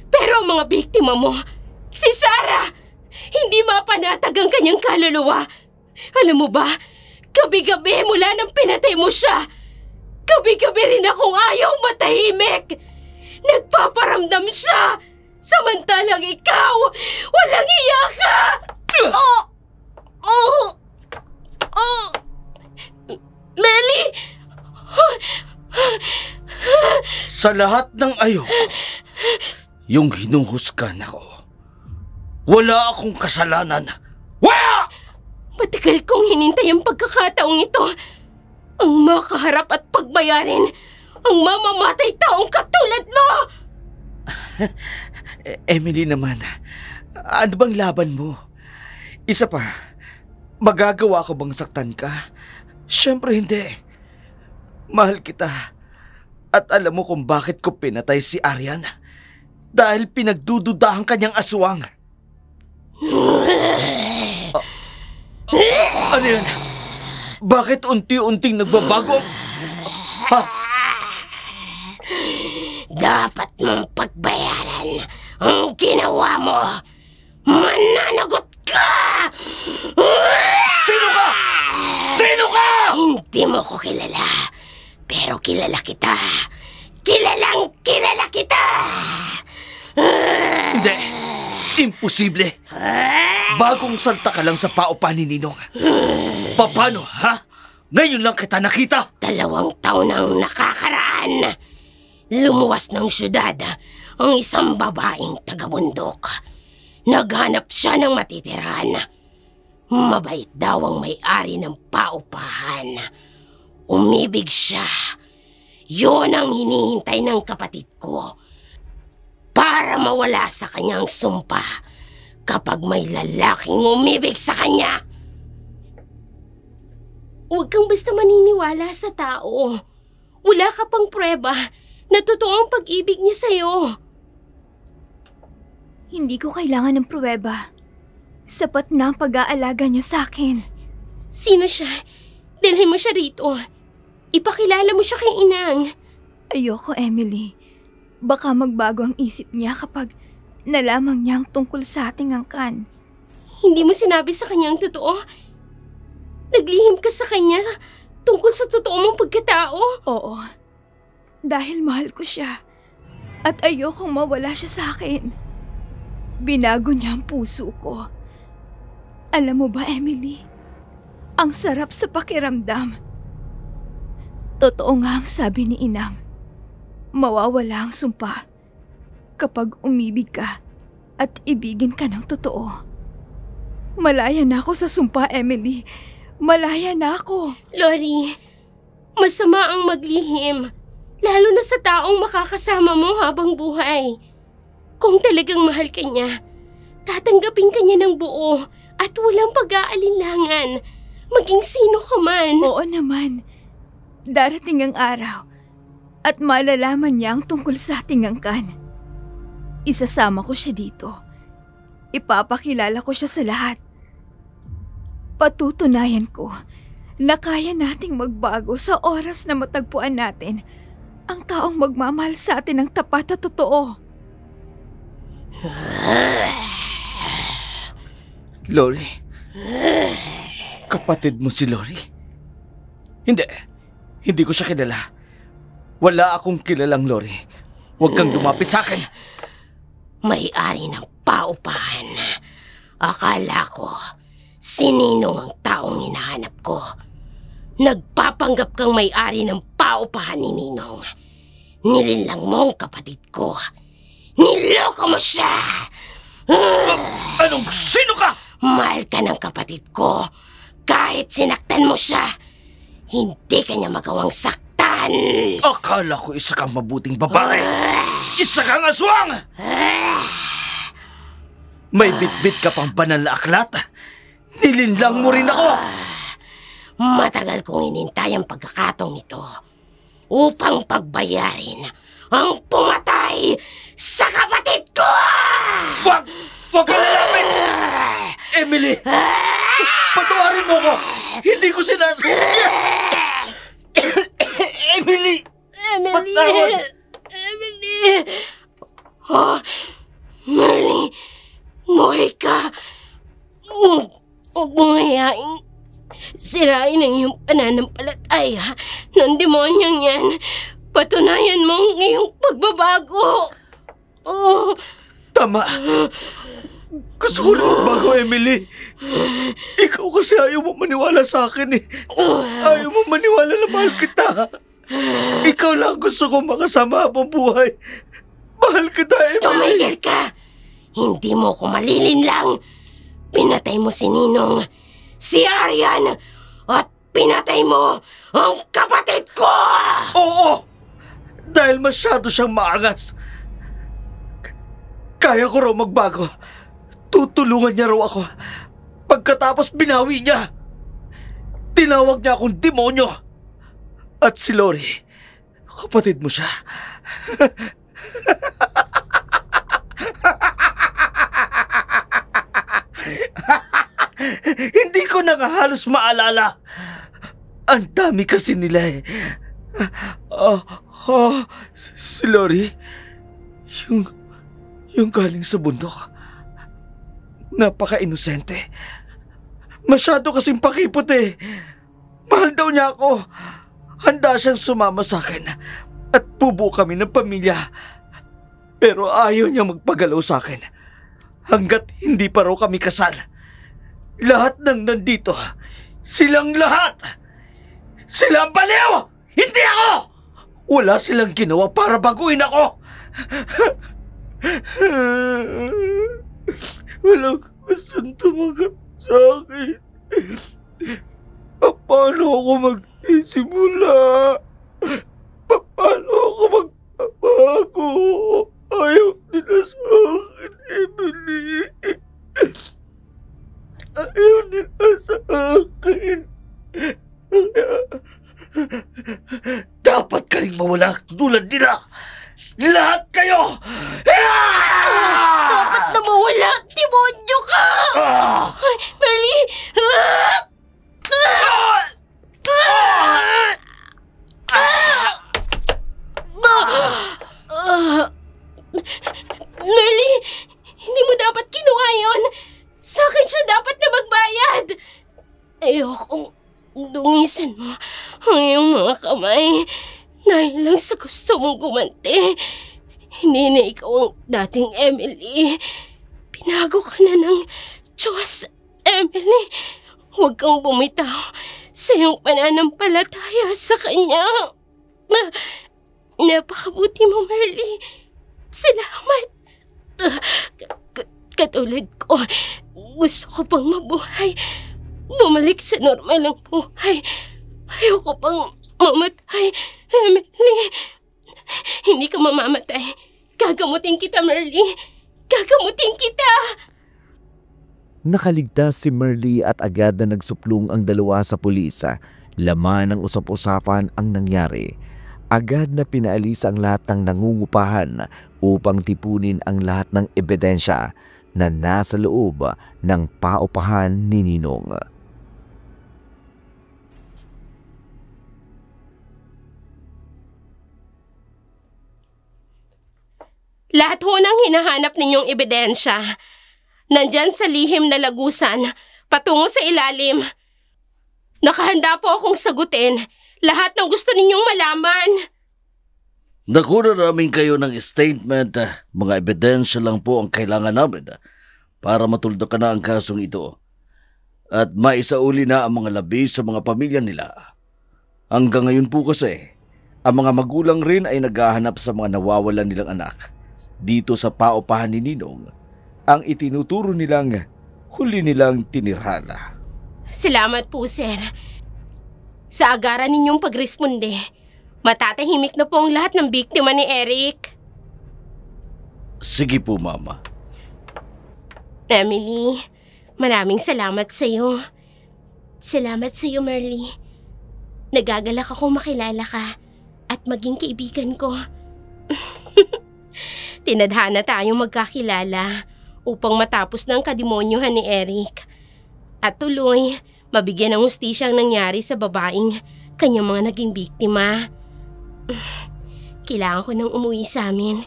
Pero ang mga biktima mo, si Sarah, hindi mapanatag ang kanyang kaluluwa. Alam mo ba, gabi-gabi mula nang pinatay mo siya, gabi-gabi rin akong ayaw matahimik. Nagpaparamdam siya, samantalang ikaw, walang hiya ka! Merly! Sa lahat ng ayoko, yung hinuhusgan ako, wala akong kasalanan. Wala! Matagal kong hinintay ang pagkakataong ito. Ang makaharap at pagbayarin ang mamamatay taong katulad mo! Emily naman, ano bang laban mo? Isa pa, magagawa ko bang saktan ka? Siyempre hindi. Mahal kita. At alam mo kung bakit ko pinatay si Arian? Dahil pinagdududa ang kanyang aswang. Ano yan? Bakit unti-unting nagbabago? Ha? Dapat mong pagbayaran ang ginawa mo. Mananagot ka! Sino ka? Sino ka? Hindi mo ko kilala, pero kilala kita. Kilalang kilala kita! Hindi. Imposible. Bagong salta ka lang sa paupa ni Ninong. Paano, ha? Ngayon lang kita nakita. 2 taon ang nakakaraan. Lumuwas ng syudad ang isang babaeng taga-bundok. Naghanap siya ng matitirahan. Mabait daw ang may-ari ng paupahan. Umibig siya. Yun ang hinihintay ng kapatid ko. Para mawala sa kanyang sumpa kapag may lalaking umibig sa kanya. Huwag kang basta maniniwala sa tao. Wala ka pang pruweba na totoo ang pag-ibig niya sa'yo. Hindi ko kailangan ng pruweba. Sapat na ang pag-aalaga niya sa akin. Sino siya? Dalhin mo siya rito. Ipakilala mo siya kay Inang. Ayoko, Emily. Baka magbago ang isip niya kapag nalaman niya ang tungkol sa ating angkan. Hindi mo sinabi sa kanya ang totoo? Naglihim ka sa kanya tungkol sa totoo mong pagkatao? Oo. Dahil mahal ko siya. At ayokong mawala siya sa akin. Binago niya ang puso ko. Alam mo ba, Emily? Ang sarap sa pakiramdam. Totoo nga ang sabi ni Inang. Mawawala ang sumpa kapag umibig ka at ibigin ka ng totoo. Malaya na ako sa sumpa, Emily. Malaya na ako. Lori, masama ang maglihim. Lalo na sa taong makakasama mo habang buhay. Kung talagang mahal ka niya, tatanggapin ka niya ng buo at walang pag-aalinlangan. Maging sino ka man. Oo naman. Darating ang araw at malalaman niya ang tungkol sa ating angkan. Isasama ko siya dito. Ipapakilala ko siya sa lahat. Patutunayan ko na kaya nating magbago sa oras na matagpuan natin ang taong magmamahal sa atin ng tapat at totoo. Lori? Kapatid mo si Lori? Hindi ko siya kilala. Wala akong kilalang Lori. Huwag kang lumapit sa akin. May-ari ng paupahan. Akala ko, si Ninong ang taong hinahanap ko. Nagpapanggap kang may-ari ng paupahan ni Ninong. Nilinlang mo ang kapatid ko. Niloko mo siya! Anong sino ka? Mahal ka ng kapatid ko. Kahit sinaktan mo siya, hindi ka niya magawang saktan. Akala ko isa kang mabuting babae. Isa kang aswang! May bitbit ka pang banal na aklat. Nilinlang mo rin ako. Matagal kong inintay ang pagkakataong ito upang pagbayarin ang pumatay sa kapatid ko! Wag ka lalapit! Emily! Patawarin mo ko! Hindi ko sinasadya! Emily! Patawad! Emily! Oh, Merly! Muhay ka! Huwag mong hayaing sirain ang iyong pananampalataya ng demonyong yan. Patunayan mo ang iyong pagbabago. Oh. Tama! Gusto ko na magbago, Emily. Ikaw kasi ayaw mo maniwala sa akin eh. Ayaw mo maniwala na mahal kita. Ikaw lang gusto kong makasama habang buhay. Mahal kita, Emily. Tumigil ka! Hindi mo ko malilinlang. Pinatay mo si Ninong, si Aryan, at pinatay mo ang kapatid ko! Oo! Dahil masyado siyang maangas. Kaya ko raw magbago. Tutulungan niya raw ako. Pagkatapos binawi niya. Tinawag niya akong demonyo. At si Lori, kapatid mo siya. Hindi ko na nga halos maalala. Ang dami kasi nila eh. Si Lori, yung galing sa bundok. Napaka-inosente. Masyado kasing pakipot eh. Mahal daw niya ako. Handa siyang sumama sa akin at bubuo kami ng pamilya. Pero ayaw niya magpagalaw sa akin hanggat hindi pa raw kami kasal. Lahat ng nandito, silang lahat. Sila ang baliw! Hindi ako! Wala silang ginawa para baguhin ako. Walang gustong tumanggap sa akin. Paano ako magsisimula? Paano ako magbabago? Ayaw nila sa akin, Emily. Ayaw nila sa akin. Dapat ka rin mawala tulad nila. Lahat kayo! Dapat na mawala! Demonyo ka! Ay, Merly! Merly! Hindi mo dapat kinuha yun! Sa akin siya dapat na magbayad! Ayokong dungisan mo ang iyong mga kamay dahil lang sa gusto mong gumanti. Hindi na ikaw ang dating Emily. Pinago ka na ng Diyos, Emily. Huwag kang bumitaw sa iyong pananampalataya sa Kanya. Napakabuti mo, Merly. Salamat. Katulad ko, gusto ko pang mabuhay. Bumalik sa normal ang buhay. Ayoko pang mamatay, Emily. Hindi ka mamamatay. Gagamutin kita, Merly. Gagamutin kita. Nakaligtas si Merly at agad na nagsuplong ang dalawa sa pulis. Laman ng usap-usapan ang nangyari. Agad na pinaalis ang lahat ng nangungupahan upang tipunin ang lahat ng ebidensya na nasa loob ng paupahan ni Ninong. Lahat ho ng hinahanap ninyong ebidensya nandyan sa lihim na lagusan patungo sa ilalim. Nakahanda po akong sagutin lahat ng gusto ninyong malaman. Nakuna namin kayo ng statement. Mga ebidensya lang po ang kailangan namin. para matuldukan na ang kasong ito at maisauli na ang mga labi sa mga pamilya nila. Hanggang ngayon po kasi, ang mga magulang rin ay naghahanap sa mga nawawalan nilang anak. Dito sa paupahan ni Ninong, ang itinuturo nilang huli nilang tinirhala. Salamat po, sir. Sa agaran ninyong pagresponde, matatahimik na po ang lahat ng biktima ni Eric. Sige po, Mama. Emily, maraming salamat sa iyo. Salamat sa iyo, Merly. Nagagalak ako makilala ka at maging kaibigan ko. Tinadhana tayong magkakilala upang matapos ng kademonyuhan ni Eric. At tuloy, mabigyan ng hustisya ang nangyari sa babaeng kanyang mga naging biktima. Kailangan ko nang umuwi sa amin.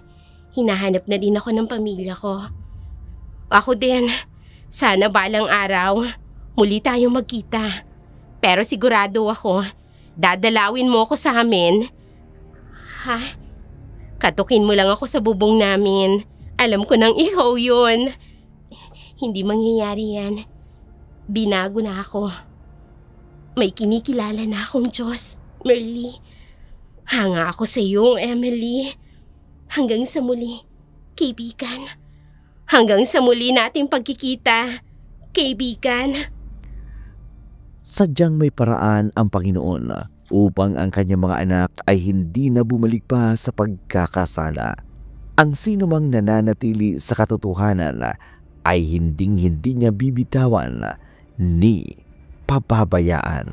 Hinahanap na din ako ng pamilya ko. Ako din. Sana balang araw, muli tayong magkita. Pero sigurado ako, dadalawin mo ako sa amin. Ha? Katukin mo lang ako sa bubong namin. Alam ko nang ikaw yun. Hindi mangyayari yan. Binago na ako. May kinikilala na akong Diyos, Merly. Hanga ako sa iyo, Emily. Hanggang sa muli, kaibigan. Hanggang sa muli nating pagkikita, kaibigan. Sadyang may paraan ang Panginoon upang ang kanyang mga anak ay hindi na bumalik pa sa pagkakasala. Ang sinumang nananatili sa katotohanan ay hinding-hindi niya bibitawan ni pababayaan.